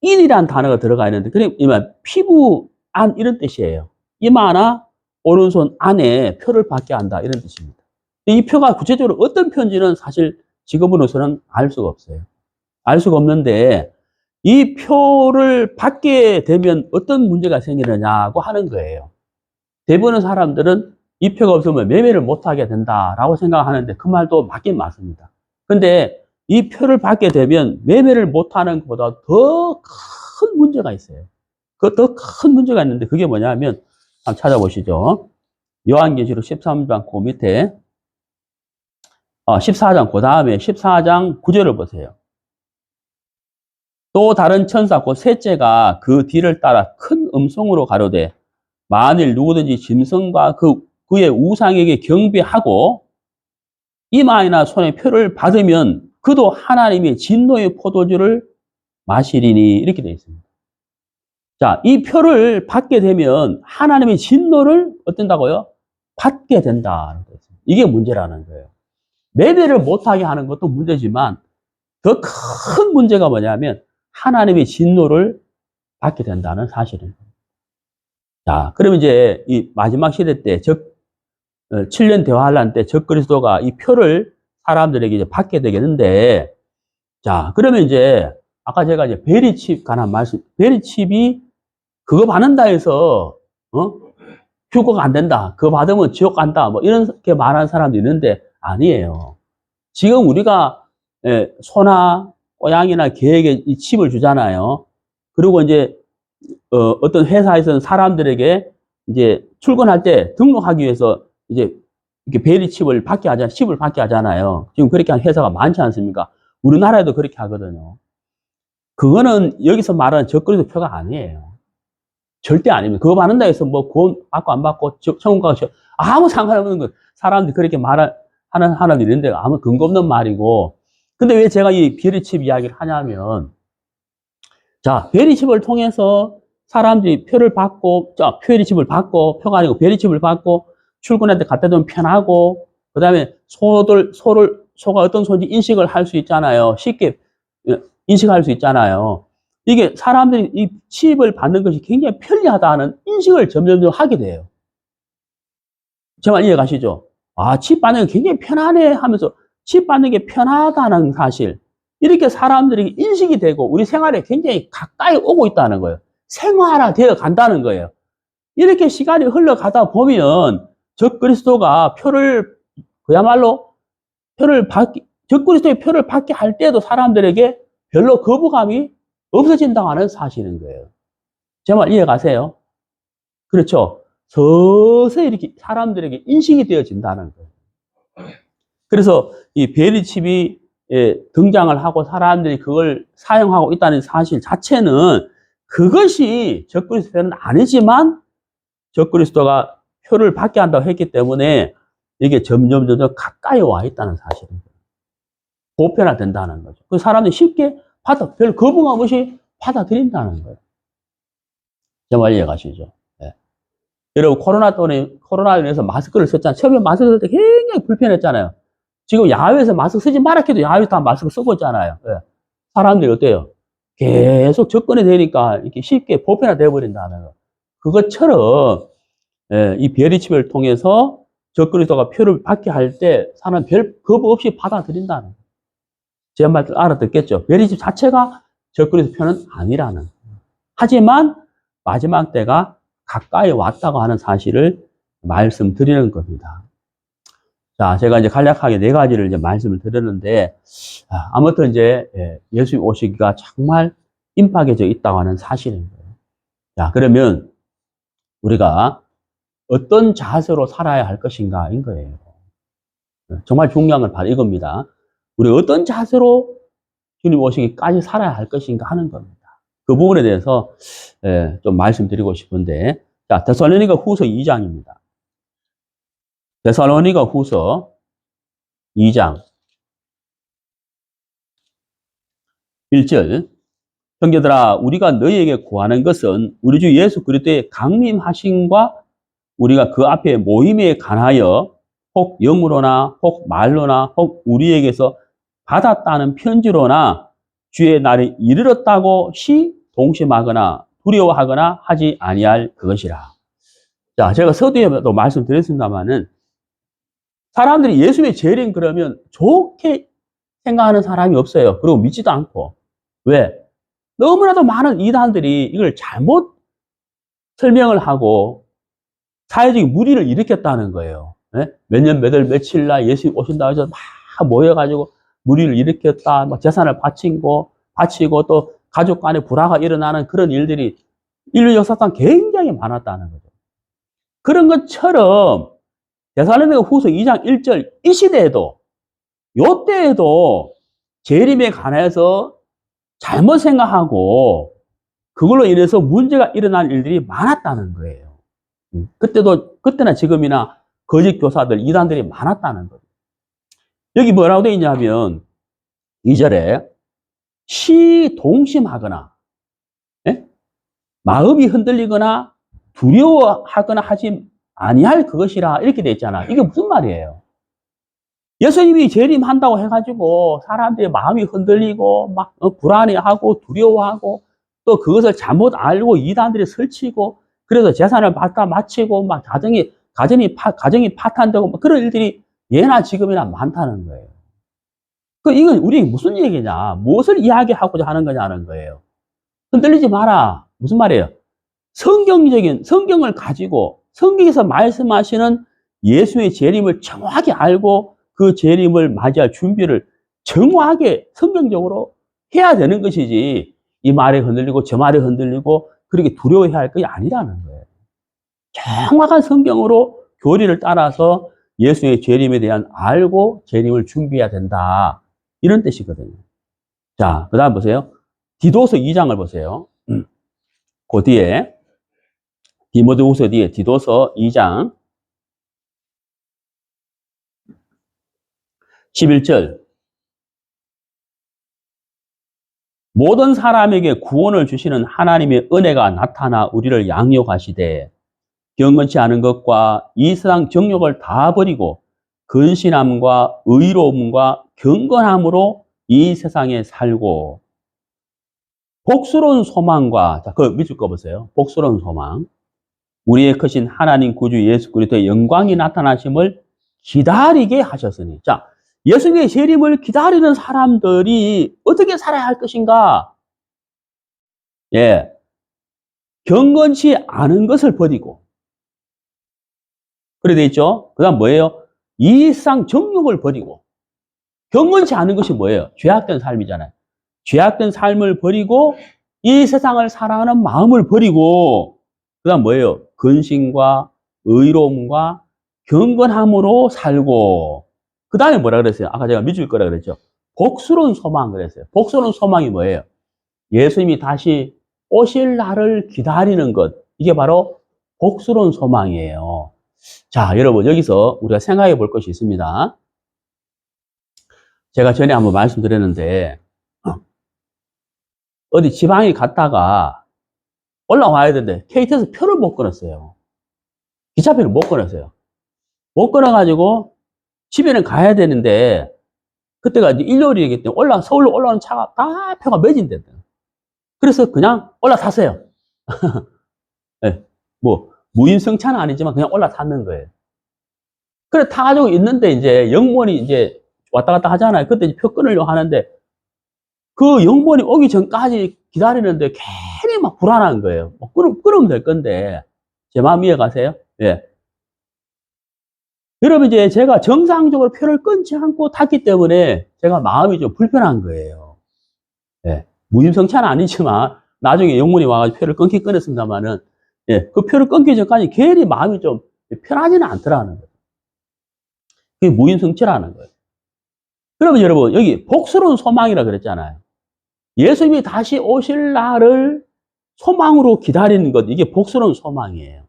in이라는 단어가 들어가 있는데 그러니까 피부 안 이런 뜻이에요. 이마나 오른손 안에 표를 받게 한다 이런 뜻입니다. 이 표가 구체적으로 어떤 표인지는 사실 지금으로서는 알 수가 없어요. 알 수가 없는데 이 표를 받게 되면 어떤 문제가 생기느냐고 하는 거예요. 대부분의 사람들은 이 표가 없으면 매매를 못하게 된다라고 생각하는데 그 말도 맞긴 맞습니다. 근데 이 표를 받게 되면 매매를 못하는 것보다 더 큰 문제가 있어요. 그 더 큰 문제가 있는데 그게 뭐냐면 한번 찾아보시죠. 요한계시록 13장 그 밑에 14장 그 다음에 14장 9절을 보세요. 또 다른 천사 곧 셋째가 그 뒤를 따라 큰 음성으로 가로되 만일 누구든지 짐승과 그의 우상에게 경배하고 이마에나 손에 표를 받으면 그도 하나님의 진노의 포도주를 마시리니 이렇게 되어 있습니다. 자, 이 표를 받게 되면 하나님의 진노를 어떤다고요? 받게 된다. 이게 문제라는 거예요. 매매를 못하게 하는 것도 문제지만 더 큰 문제가 뭐냐면 하나님의 진노를 받게 된다는 사실입니다. 자, 그러면 이제 이 마지막 시대 때 7년 대환란 때 적그리스도가 이 표를 사람들에게 이제 받게 되겠는데, 자, 그러면 이제 아까 제가 이제 베리칩 관한 말씀, 베리칩이 그거 받는다 해서 휴거가 안 된다, 그거 받으면 지옥 간다, 뭐 이렇게 말하는 사람도 있는데 아니에요. 지금 우리가 소나 고양이나 개에게 이 칩을 주잖아요. 그리고 이제 어떤 회사에서는 사람들에게 이제 출근할 때 등록하기 위해서 이제 이렇게 베리칩을 받게 하잖아요. 칩을 받게 하잖아요. 지금 그렇게 하는 회사가 많지 않습니까? 우리나라에도 그렇게 하거든요. 그거는 여기서 말하는 적그리스도 표가 아니에요. 절대 아닙니다. 그거 받는다 해서 뭐 구원 받고 안 받고 천국 가고 아무 상관없는 거. 사람들이 그렇게 하는 일인데 아무 근거 없는 말이고. 근데 왜 제가 이 베리칩 이야기를 하냐면, 자, 베리칩을 통해서 사람들이 표를 받고, 베리칩을 받고, 표가 아니고 베리칩을 받고, 출근할 때 갖다 두면 편하고, 그 다음에 소가 어떤 소인지 인식을 할 수 있잖아요. 쉽게 인식할 수 있잖아요. 이게 사람들이 이 칩을 받는 것이 굉장히 편리하다는 인식을 점점 하게 돼요. 제 말 이해 가시죠? 아, 칩 받는 게 굉장히 편하네 하면서 칩 받는 게 편하다는 사실. 이렇게 사람들이 인식이 되고 우리 생활에 굉장히 가까이 오고 있다는 거예요. 생활화되어 간다는 거예요. 이렇게 시간이 흘러가다 보면 적그리스도가 그야말로 적그리스도의 표를 받게 할 때도 사람들에게 별로 거부감이 없어진다고 하는 사실인 거예요. 제 말 이해 가세요? 그렇죠. 서서히 이렇게 사람들에게 인식이 되어진다는 거예요. 그래서 이 베리칩이 등장을 하고 사람들이 그걸 사용하고 있다는 사실 자체는 그것이 적그리스도 표는 아니지만 적그리스도가 표를 받게 한다고 했기 때문에 이게 점점 가까이 와 있다는 사실입니다. 보편화된다는 거죠. 그 사람들이 쉽게 별 거부감 없이 받아들인다는 거예요. 제 말 이해가시죠? 네. 여러분, 코로나로 인해서 마스크를 썼잖아요. 처음에 마스크 쓸 때 굉장히 불편했잖아요. 지금 야외에서 마스크 쓰지 마라 해도 야외에서 다 마스크 쓰고 있잖아요. 네. 사람들이 어때요? 계속 접근이 되니까 이렇게 쉽게 보편화되어 버린다는 거. 그것처럼, 이 베리칩을 통해서 적그리스도가 표를 받게 할 때 사람은 별 거부 없이 받아들인다는 거. 제 말 알아듣겠죠? 베리칩 자체가 적그리스도 표는 아니라는. 하지만 마지막 때가 가까이 왔다고 하는 사실을 말씀드리는 겁니다. 자, 제가 이제 간략하게 4가지를 이제 말씀을 드렸는데, 아무튼 이제 예수님 오시기가 정말 임박해져 있다고 하는 사실인 거예요. 자, 그러면 우리가 어떤 자세로 살아야 할 것인가인 거예요. 정말 중요한 건 바로 이겁니다. 우리 어떤 자세로 주님 오시기까지 살아야 할 것인가 하는 겁니다. 그 부분에 대해서 좀 말씀드리고 싶은데, 자, 데살로니가 후서 2장입니다. 데살로니가 후서 2장 1절. 형제들아, 우리가 너희에게 구하는 것은 우리 주 예수 그리스도의 강림하심과 우리가 그 앞에 모임에 관하여 혹 영으로나 혹 말로나 혹 우리에게서 받았다는 편지로나 주의 날이 이르렀다고 동심하거나 두려워하거나 하지 아니할 그것이라. 자, 제가 서두에도 말씀드렸습니다만은 사람들이 예수의 재림 그러면 좋게 생각하는 사람이 없어요. 그리고 믿지도 않고. 왜? 너무나도 많은 이단들이 이걸 잘못 설명을 하고 사회적인 무리를 일으켰다는 거예요. 몇 년, 몇 월, 며칠 날 예수님 오신다고 해서 막 모여가지고 무리를 일으켰다, 막 재산을 바치고 또 가족 간에 불화가 일어나는 그런 일들이 인류 역사상 굉장히 많았다는 거죠. 그런 것처럼 데살로니가 후서 2장 1절 이 시대에도 요때에도 재림에 관해서 잘못 생각하고 그걸로 인해서 문제가 일어난 일들이 많았다는 거예요. 그때나 지금이나 거짓 교사들, 이단들이 많았다는 거예요. 여기 뭐라고 되어 있냐면 2절에 동심하거나 마음이 흔들리거나 두려워하거나 하지 아니할 그것이라 이렇게 되어 있잖아. 이게 무슨 말이에요? 예수님이 재림한다고 해가지고 사람들의 마음이 흔들리고 막 불안해하고 두려워하고 또 그것을 잘못 알고 이단들이 설치고 그래서 재산을 갖다 마치고 막 가정이 파탄되고 막 그런 일들이 예나 지금이나 많다는 거예요. 이건 우리 무슨 얘기냐? 무엇을 이야기하고자 하는 거냐는 거예요. 흔들리지 마라. 무슨 말이에요? 성경을 가지고 성경에서 말씀하시는 예수의 재림을 정확히 알고 그 재림을 맞이할 준비를 정확하게 성경적으로 해야 되는 것이지 이 말에 흔들리고 저 말에 흔들리고 그렇게 두려워해야 할 것이 아니라는 거예요. 정확한 성경으로 교리를 따라서 예수의 재림에 대한 알고 재림을 준비해야 된다. 이런 뜻이거든요. 자, 그 다음 보세요. 디도서 2장을 보세요. 그 뒤에 디모데후서 뒤에 디도서 2장 11절. 모든 사람에게 구원을 주시는 하나님의 은혜가 나타나 우리를 양육하시되 경건치 않은 것과 이 세상 정욕을 다 버리고 근신함과 의로움과 경건함으로 이 세상에 살고 복스러운 소망과 그 밑줄 거 보세요. 복스러운 소망. 우리의 크신 하나님 구주 예수 그리스도의 영광이 나타나심을 기다리게 하셨으니. 자, 예수님의 재림을 기다리는 사람들이 어떻게 살아야 할 것인가? 예. 경건치 않은 것을 버리고. 그래 돼 있죠? 그 다음 뭐예요? 이 세상 정욕을 버리고. 경건치 않은 것이 뭐예요? 죄악된 삶이잖아요. 죄악된 삶을 버리고 이 세상을 사랑하는 마음을 버리고 그 다음 뭐예요? 근신과 의로움과 경건함으로 살고 그 다음에 뭐라 그랬어요? 아까 제가 믿을 거라 그랬죠. 복스러운 소망 그랬어요. 복스러운 소망이 뭐예요? 예수님이 다시 오실 날을 기다리는 것. 이게 바로 복스러운 소망이에요. 자, 여러분, 여기서 우리가 생각해 볼 것이 있습니다. 제가 전에 한번 말씀드렸는데, 어디 지방에 갔다가 올라와야 되는데, KT에서 표를 못 끊었어요. 기차표를 못 끊었어요. 못 끊어가지고, 집에는 가야 되는데, 그때가 이제 일요일이기 때문에 서울로 올라오는 차가 다 표가 매진됐대요. 그래서 그냥 올라탔어요. 네, 뭐, 무임승차는 아니지만 그냥 올라탔는 거예요. 그래, 타가지고 있는데 이제 영문이 이제 왔다 갔다 하잖아요. 그때 이제 표 끊으려고 하는데, 그 영문이 오기 전까지 기다리는데 괜히 막 불안한 거예요. 뭐 끊으면 될 건데, 제 마음 이해가세요? 예. 여러분, 이제 제가 정상적으로 표를 끊지 않고 탔기 때문에 제가 마음이 좀 불편한 거예요. 예. 무임승차는 아니지만, 나중에 영문이 와가지고 표를 끊긴 끊었습니다만은, 예. 그 표를 끊기 전까지 괜히 마음이 좀 편하지는 않더라는 거예요. 그게 무임승차라는 거예요. 그러면 여러분, 여기 복스러운 소망이라 그랬잖아요. 예수님이 다시 오실 날을 소망으로 기다리는 것, 이게 복스러운 소망이에요.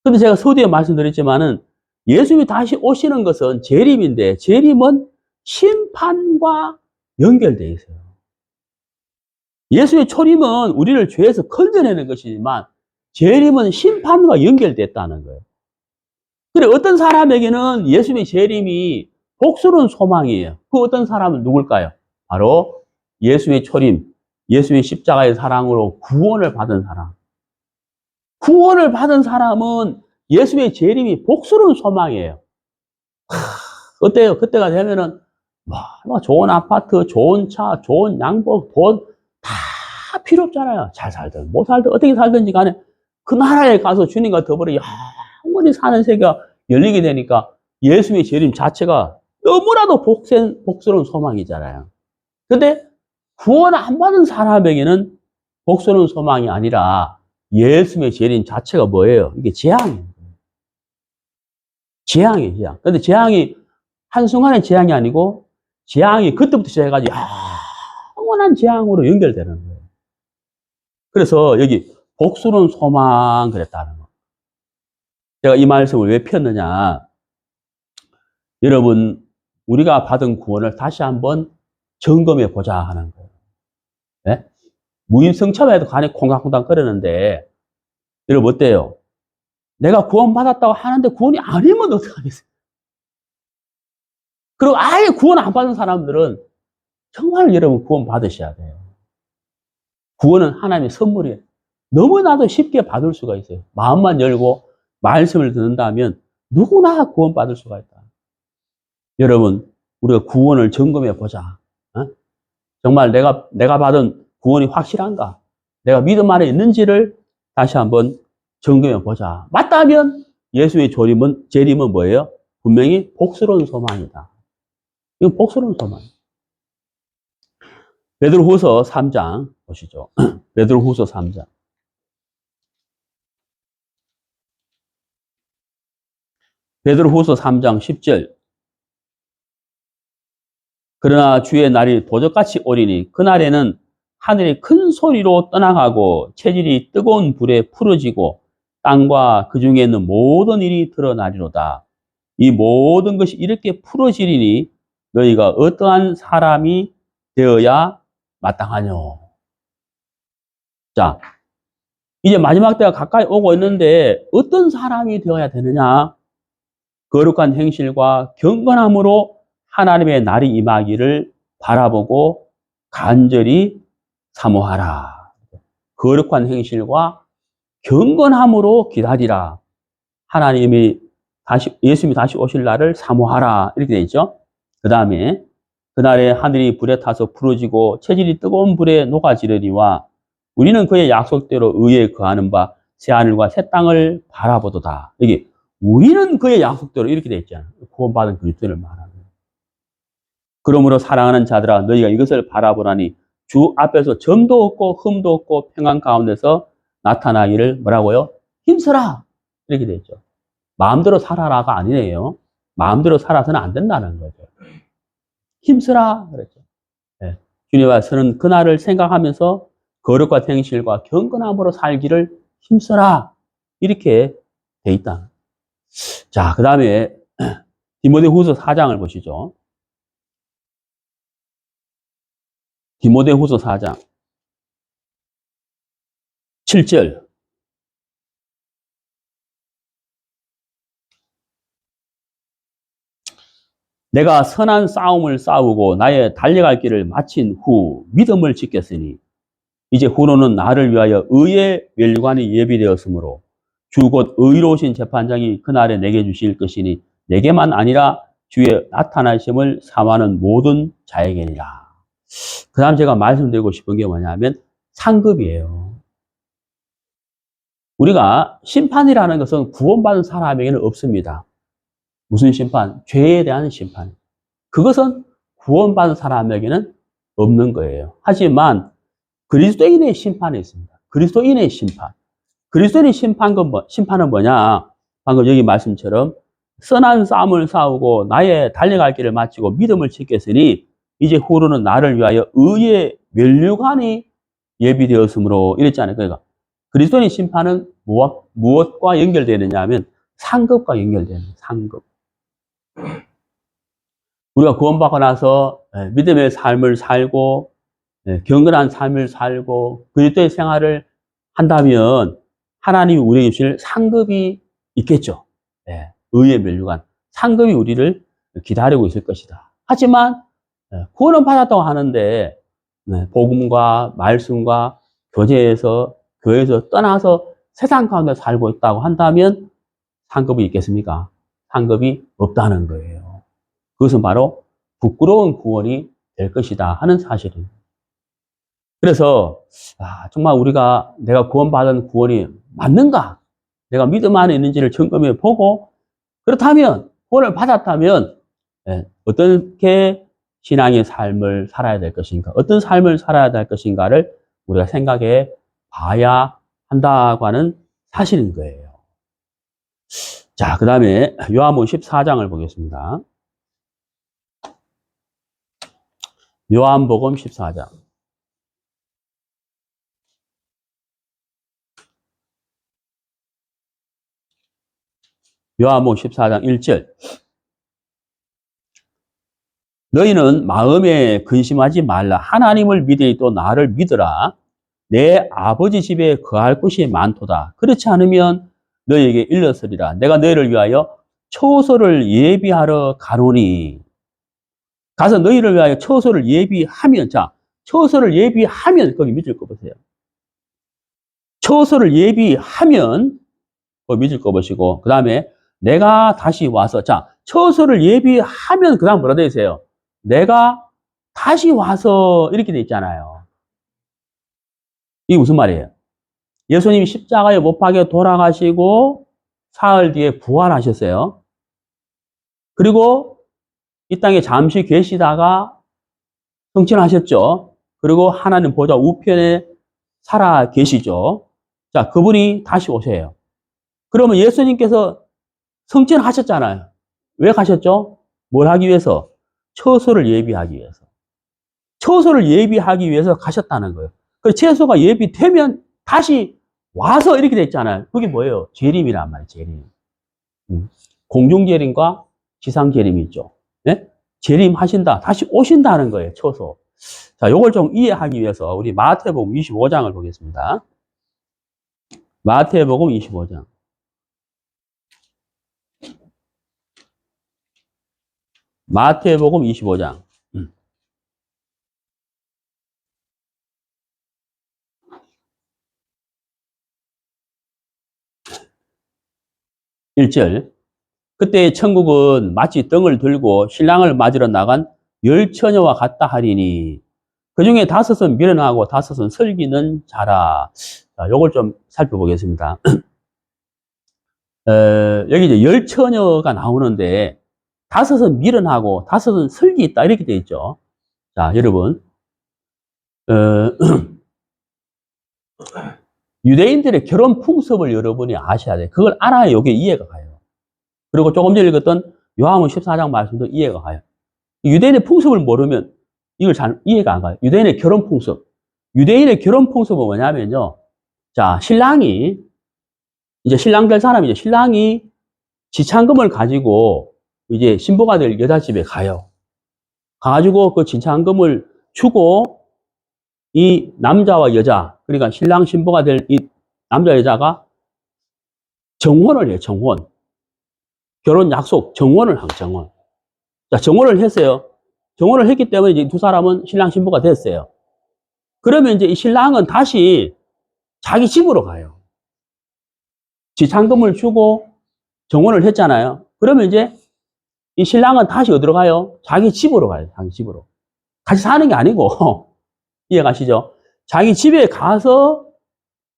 근데 제가 서두에 말씀드렸지만은, 예수님이 다시 오시는 것은 재림인데, 재림은 심판과 연결되어 있어요. 예수의 초림은 우리를 죄에서 건져내는 것이지만, 재림은 심판과 연결됐다는 거예요. 그래, 어떤 사람에게는 예수님의 재림이 복스러운 소망이에요. 그 어떤 사람은 누굴까요? 바로 예수의 초림, 예수의 십자가의 사랑으로 구원을 받은 사람. 구원을 받은 사람은 예수의 재림이 복스러운 소망이에요. 어때요? 그때가 되면은, 뭐, 좋은 아파트, 좋은 차, 좋은 양복, 돈, 다 필요 없잖아요. 잘 살든, 못 살든, 어떻게 살든지 간에 그 나라에 가서 주님과 더불어 영원히 사는 세계가 열리게 되니까 예수의 재림 자체가 너무나도 복스러운 소망이잖아요. 근데 구원 안 받은 사람에게는 복스러운 소망이 아니라 예수의 재림 자체가 뭐예요? 이게 재앙이에요. 재앙이에요, 재앙. 근데 재앙이 한순간의 재앙이 아니고 재앙이 그때부터 시작해가지고 영원한 재앙으로 연결되는 거예요. 그래서 여기 복스러운 소망 그랬다는 거. 제가 이 말씀을 왜 폈느냐. 여러분, 우리가 받은 구원을 다시 한번 점검해 보자 하는 거예요. 네? 무임승차만 해도 간에 콩닥콩닥 끓였는데, 여러분 어때요? 내가 구원받았다고 하는데 구원이 아니면 어떡하겠어요? 그리고 아예 구원 안 받은 사람들은 정말 여러분 구원 받으셔야 돼요. 구원은 하나님의 선물이에요. 너무나도 쉽게 받을 수가 있어요. 마음만 열고 말씀을 듣는다면 누구나 구원 받을 수가 있다. 여러분, 우리가 구원을 점검해 보자. 어? 정말 내가 받은 구원이 확실한가? 내가 믿음 안에 있는지를 다시 한번 점검해 보자. 맞다면 예수의 재림은 뭐예요? 분명히 복스러운 소망이다. 이건 복스러운 소망. 베드로후서 3장 보시죠. 베드로후서 3장. 베드로후서 3장 10절. 그러나 주의 날이 도적같이 오리니 그날에는 하늘이 큰 소리로 떠나가고 체질이 뜨거운 불에 풀어지고 땅과 그 중에 있는 모든 일이 드러나리로다. 이 모든 것이 이렇게 풀어지리니 너희가 어떠한 사람이 되어야 마땅하뇨. 자, 이제 마지막 때가 가까이 오고 있는데 어떤 사람이 되어야 되느냐? 거룩한 행실과 경건함으로 하나님의 날이 임하기를 바라보고 간절히 사모하라. 거룩한 행실과 경건함으로 기다리라. 예수님이 다시 오실 날을 사모하라. 이렇게 되어 있죠. 그 다음에 그날에 하늘이 불에 타서 부러지고 체질이 뜨거운 불에 녹아지려니와 우리는 그의 약속대로 의에 거하는 바 새하늘과 새 땅을 바라보도다. 여기 우리는 그의 약속대로 이렇게 되어 있잖아요. 구원받은 그리스도를 말하는 거예요. 그러므로 사랑하는 자들아 너희가 이것을 바라보라니 주 앞에서 점도 없고 흠도 없고 평안 가운데서 나타나기를 뭐라고요? 힘써라. 이렇게 되어 있죠. 마음대로 살아라가 아니에요. 마음대로 살아서는 안 된다는 거죠. 힘쓰라 그랬죠. 예. 주님과 서는 그날을 생각하면서 거룩과 행실과 경건함으로 살기를 힘써라 이렇게 돼 있다. 자, 그 다음에 디모데후서 4장을 보시죠. 디모데후서 4장 7절. 내가 선한 싸움을 싸우고 나의 달려갈 길을 마친 후 믿음을 지켰으니 이제 후로는 나를 위하여 의의 면류관이 예비되었으므로 주 곧 의로우신 재판장이 그날에 내게 주실 것이니 내게만 아니라 주의 나타나심을 사모하는 모든 자에게니라. 그 다음 제가 말씀드리고 싶은 게 뭐냐면 상급이에요. 우리가 심판이라는 것은 구원받은 사람에게는 없습니다. 무슨 심판? 죄에 대한 심판. 그것은 구원받은 사람에게는 없는 거예요. 하지만 그리스도인의 심판이 있습니다. 그리스도인의 심판. 그리스도인의 심판은 뭐냐? 방금 여기 말씀처럼 선한 싸움을 싸우고 나의 달려갈 길을 마치고 믿음을 지켰으니 이제 후로는 나를 위하여 의의 면류관이 예비되었으므로 이랬잖아요. 그러니까 그리스도인의 심판은 무엇과 연결되느냐 하면 상급과 연결되는 상급. 우리가 구원받고 나서 믿음의 삶을 살고 경건한 삶을 살고 그리스도의 생활을 한다면 하나님이 우리에게 주실 상급이 있겠죠. 의의 면류관. 상급이 우리를 기다리고 있을 것이다. 하지만 구원은 받았다고 하는데 복음과 말씀과 교제에서 교회에서 떠나서 세상 가운데 살고 있다고 한다면 상급이 있겠습니까? 상급이 없다는 거예요. 그것은 바로 부끄러운 구원이 될 것이다 하는 사실입니다. 그래서 정말 우리가 내가 구원받은 구원이 맞는가? 내가 믿음 안에 있는지를 점검해 보고 그렇다면 구원을 받았다면 어떻게 신앙의 삶을 살아야 될 것인가? 어떤 삶을 살아야 될 것인가를 우리가 생각해 봐야 한다고 하는 사실인 거예요. 자, 그 다음에 요한복음 14장을 보겠습니다. 요한복음 14장. 요한복음 14장 1절. 너희는 마음에 근심하지 말라. 하나님을 믿으니 또 나를 믿으라. 내 아버지 집에 거할 곳이 많도다. 그렇지 않으면 너희에게 일렀으리라. 내가 너희를 위하여 처소를 예비하러 가노니. 가서 너희를 위하여 처소를 예비하면, 자, 처소를 예비하면, 거기 믿을 거 보세요. 처소를 예비하면, 거기 믿을 거 보시고, 그 다음에 내가 다시 와서, 자, 처소를 예비하면, 그 다음 뭐라 되어 있어요? 내가 다시 와서, 이렇게 돼 있잖아요. 이게 무슨 말이에요? 예수님이 십자가에 못 박혀 돌아가시고, 사흘 뒤에 부활하셨어요. 그리고 이 땅에 잠시 계시다가 승천하셨죠. 그리고 하나님 보좌 우편에 살아 계시죠. 자, 그분이 다시 오세요. 그러면 예수님께서 승천하셨잖아요. 왜 가셨죠? 뭘 하기 위해서? 처소를 예비하기 위해서. 처소를 예비하기 위해서 가셨다는 거예요. 그 처소가 예비되면 다시 와서 이렇게 됐잖아요. 그게 뭐예요? 재림이란 말이에요. 재림. 공중재림과 지상재림이 있죠. 네? 재림하신다. 다시 오신다는 거예요. 처소. 자, 요걸 좀 이해하기 위해서 우리 마태복음 25장을 보겠습니다. 마태복음 25장. 마태복음 25장. 1절. 그때 천국은 마치 등을 들고 신랑을 맞으러 나간 열 처녀와 같다 하리니 그 중에 5은 미련하고 5은 슬기는 자라. 자, 요걸 좀 살펴보겠습니다. 여기 이제 열 처녀가 나오는데 5은 미련하고 5은 슬기 있다 이렇게 돼 있죠. 자, 여러분, 유대인들의 결혼 풍습을 여러분이 아셔야 돼요. 그걸 알아야 이게 이해가 가요. 그리고 조금 전에 읽었던 요한복음 14장 말씀도 이해가 가요. 유대인의 풍습을 모르면 이걸 잘 이해가 안 가요. 유대인의 결혼 풍습. 유대인의 결혼 풍습은 뭐냐면요. 자, 신랑이, 이제 신랑 될 사람이 이제 신랑이 지참금을 가지고 이제 신부가 될 여자 집에 가요. 가가지고 그 지참금을 주고 이 남자와 여자, 그러니까 신랑 신부가 될 이 남자 여자가 정혼을 해요, 정혼. 결혼 약속, 정혼을 하고, 정혼. 자, 정혼을 했어요. 정혼을 했기 때문에 이제 두 사람은 신랑 신부가 됐어요. 그러면 이제 이 신랑은 다시 자기 집으로 가요. 지참금을 주고 정혼을 했잖아요. 그러면 이제 이 신랑은 다시 어디로 가요? 자기 집으로 가요. 자기 집으로. 같이 사는 게 아니고 이해가시죠? 자기 집에 가서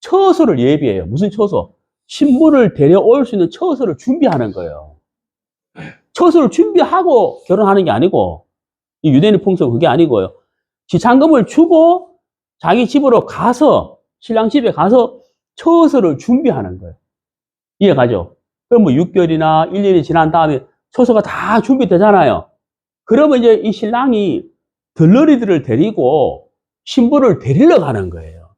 처소를 예비해요. 무슨 처소? 신부를 데려올 수 있는 처소를 준비하는 거예요. 처소를 준비하고 결혼하는 게 아니고, 이 유대인의 풍습은 그게 아니고요. 지참금을 주고 자기 집으로 가서, 신랑 집에 가서 처소를 준비하는 거예요. 이해가죠? 그럼 뭐 6개월이나 1년이 지난 다음에 처소가 다 준비되잖아요. 그러면 이제 이 신랑이 들러리들을 데리고 신부를 데리러 가는 거예요.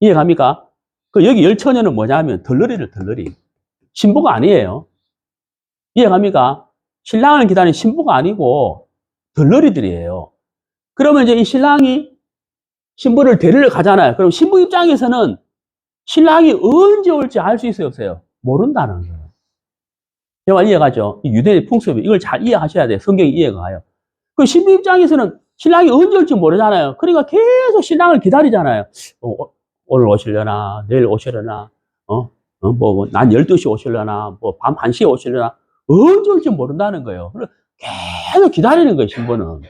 이해갑니까? 그 여기 열처녀는 뭐냐면 들러리. 신부가 아니에요. 이해갑니까? 신랑을 기다리는 신부가 아니고 들러리들이에요. 그러면 이제 이 신랑이 신부를 데리러 가잖아요. 그럼 신부 입장에서는 신랑이 언제 올지 알 수 있어요, 없어요? 모른다는 거예요. 제가 이해가죠? 이 유대의 풍습, 이걸 잘 이해하셔야 돼요. 성경이 이해가 가요. 그 신부 입장에서는 신랑이 언제 올지 모르잖아요. 그러니까 계속 신랑을 기다리잖아요. 오늘 오시려나, 내일 오시려나, 난 12시에 오시려나, 밤 1시에 오시려나, 언제 올지 모른다는 거예요. 계속 기다리는 거예요, 신부는.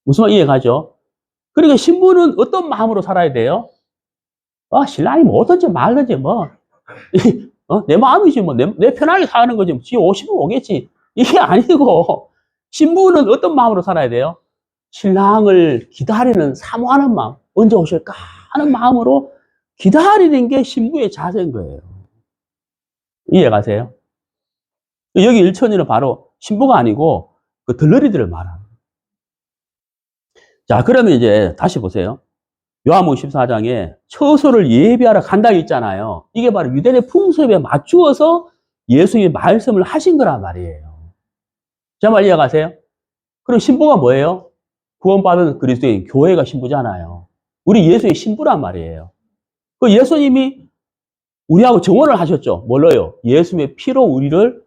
무슨 말 이해가죠? 그러니까 신부는 어떤 마음으로 살아야 돼요? 신랑이 뭐 어떤지 말든지 내 마음이지 내 편하게 사는 거지. 지 오시면 오겠지. 이게 아니고, 신부는 어떤 마음으로 살아야 돼요? 신랑을 기다리는 사모하는 마음, 언제 오실까 하는 마음으로 기다리는 게 신부의 자세인 거예요. 이해가세요? 여기 일천이는 바로 신부가 아니고 그 들러리들을 말하는 거예요. 자, 그러면 이제 다시 보세요. 요한복음 14장에 처소를 예비하러 간다 있잖아요. 이게 바로 유대인의 풍습에 맞추어서 예수님이 말씀을 하신 거란 말이에요. 제 말 이해가세요? 그럼 신부가 뭐예요? 구원받은 그리스도인 교회가 신부잖아요. 우리 예수의 신부란 말이에요. 그 예수님이 우리하고 정혼을 하셨죠. 뭘로요? 예수님의 피로 우리를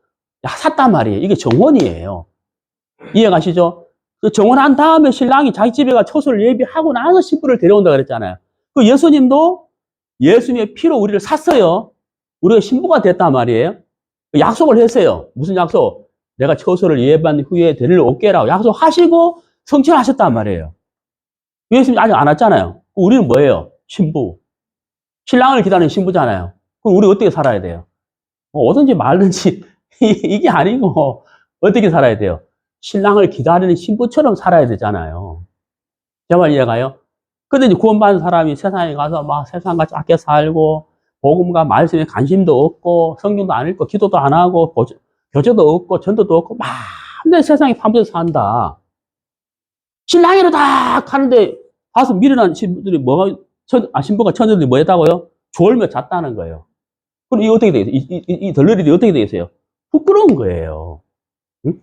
샀단 말이에요. 이게 정혼이에요. 이해가시죠? 그 정혼한 다음에 신랑이 자기 집에 가 처소를 예비하고 나서 신부를 데려온다 그랬잖아요. 그 예수님도 예수님의 피로 우리를 샀어요. 우리가 신부가 됐단 말이에요. 약속을 했어요. 무슨 약속? 내가 처소를 예비한 후에 데리러 올게라고 약속하시고 성취하셨단 말이에요. 예수님이 아직 안 왔잖아요. 우리는 뭐예요? 신부. 신랑을 기다리는 신부잖아요. 그럼 우리 어떻게 살아야 돼요? 오든지 말든지 이게 아니고 어떻게 살아야 돼요? 신랑을 기다리는 신부처럼 살아야 되잖아요. 제 말 이해가요? 근데 이제 구원받은 사람이 세상에 가서 막 세상과 작게 살고 복음과 말씀에 관심도 없고 성경도 안 읽고 기도도 안 하고 교제도 없고 전도도 없고 막 근데 세상에 파묻혀서 산다. 신랑이로 딱 하는데 가서 미련한 신부들이 신부가 처녀들이 뭐 했다고요? 졸며 잤다는 거예요. 그럼 이 어떻게 되겠어요? 이 덜러리들이 어떻게 되겠어요? 부끄러운 거예요. 응?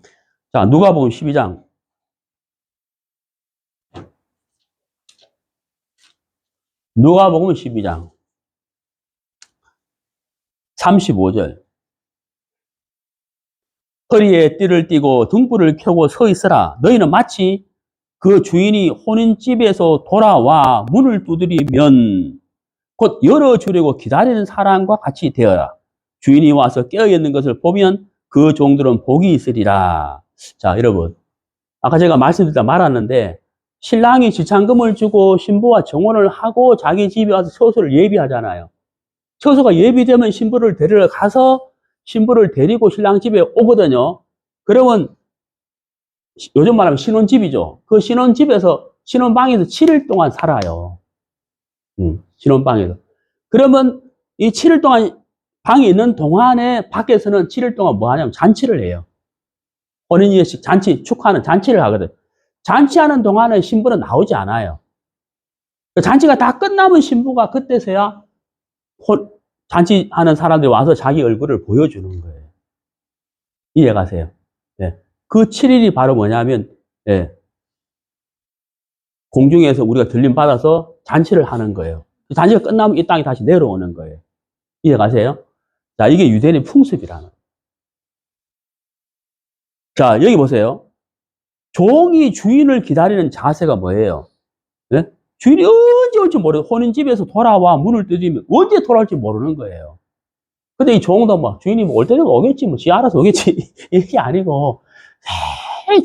자, 누가복음 12장. 누가복음 12장. 35절. 허리에 띠를 띠고 등불을 켜고 서 있으라. 너희는 마치 그 주인이 혼인집에서 돌아와 문을 두드리면 곧 열어주려고 기다리는 사람과 같이 되어라. 주인이 와서 깨어있는 것을 보면 그 종들은 복이 있으리라. 자, 여러분. 아까 제가 말씀드렸다 말았는데 신랑이 지참금을 주고 신부와 정혼을 하고 자기 집에 와서 처소를 예비하잖아요. 처소가 예비되면 신부를 데리러 가서 신부를 데리고 신랑 집에 오거든요. 그러면 요즘 말하면 신혼집이죠. 그 신혼집에서 신혼방에서 7일 동안 살아요. 신혼방에서. 그러면 이 7일 동안 방에 있는 동안에 밖에서는 7일 동안 뭐 하냐면 잔치를 해요. 혼인예식 잔치 축하하는 잔치를 하거든. 잔치하는 동안은 신부는 나오지 않아요. 잔치가 다 끝나면 신부가 그때서야 잔치하는 사람들이 와서 자기 얼굴을 보여주는 거예요. 이해가세요? 네. 그 7일이 바로 뭐냐면, 네. 공중에서 우리가 들림 받아서 잔치를 하는 거예요. 잔치가 끝나면 이 땅에 다시 내려오는 거예요. 이해가세요? 자, 이게 유대인의 풍습이라는. 자, 여기 보세요. 종이 주인을 기다리는 자세가 뭐예요? 네? 주인이 언제 올지 모르고 혼인집에서 돌아와 문을 두드리면 언제 돌아올지 모르는 거예요. 근데 이 종도 뭐 주인이 뭐 올 때는 오겠지, 뭐 지 알아서 오겠지 이게 아니고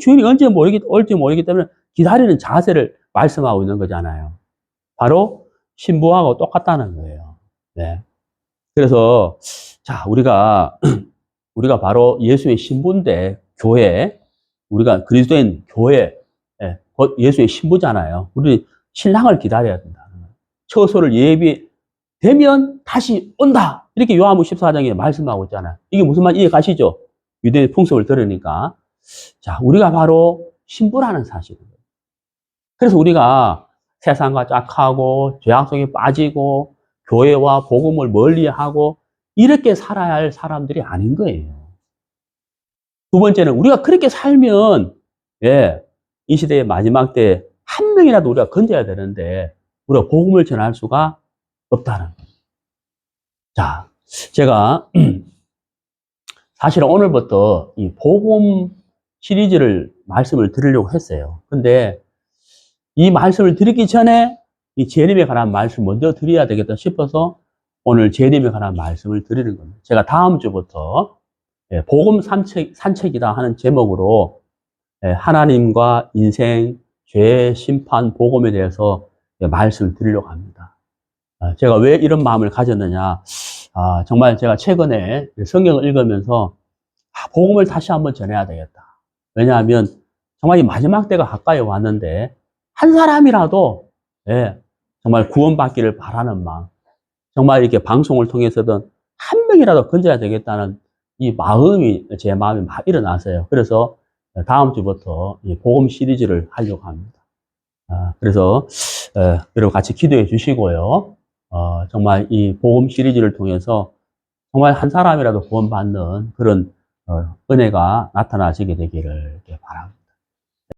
주인이 언제 올지 모르기 때문에 기다리는 자세를 말씀하고 있는 거잖아요. 바로 신부하고 똑같다는 거예요. 네. 그래서 자 우리가 바로 예수의 신부인데 교회 우리가 그리스도인 교회 곧 예수의 신부잖아요. 우리 신랑을 기다려야 된다. 처소를 예비되면 다시 온다. 이렇게 요한복음 14장에 말씀하고 있잖아요. 이게 무슨 말 이해 가시죠? 유대의 풍습을 들으니까. 자, 우리가 바로 신부라는 사실이에요. 그래서 우리가 세상과 짝하고 죄악 속에 빠지고 교회와 복음을 멀리하고 이렇게 살아야 할 사람들이 아닌 거예요. 두 번째는 우리가 그렇게 살면 이 시대의 마지막 때 한 명이라도 우리가 건져야 되는데 우리가 복음을 전할 수가 없다는 거예요. 자, 제가 사실은 오늘부터 이 복음 시리즈를 말씀을 드리려고 했어요. 근데 이 말씀을 드리기 전에 이 재림에 관한 말씀 먼저 드려야 되겠다 싶어서 오늘 재림에 관한 말씀을 드리는 겁니다. 제가 다음 주부터 복음 산책이다 하는 제목으로 하나님과 인생, 죄, 심판, 복음에 대해서 말씀을 드리려고 합니다. 제가 왜 이런 마음을 가졌느냐. 정말 제가 최근에 성경을 읽으면서 복음을 다시 한번 전해야 되겠다. 왜냐하면 정말 이 마지막 때가 가까이 왔는데 한 사람이라도 정말 구원받기를 바라는 마음, 정말 이렇게 방송을 통해서든 한 명이라도 건져야 되겠다는 이 마음이 제 마음에 막 일어나서요. 그래서 다음 주부터 이 복음 시리즈를 하려고 합니다. 그래서 여러분 같이 기도해 주시고요. 정말 이 복음 시리즈를 통해서 정말 한 사람이라도 구원받는 그런 은혜가 나타나시게 되기를 바랍니다.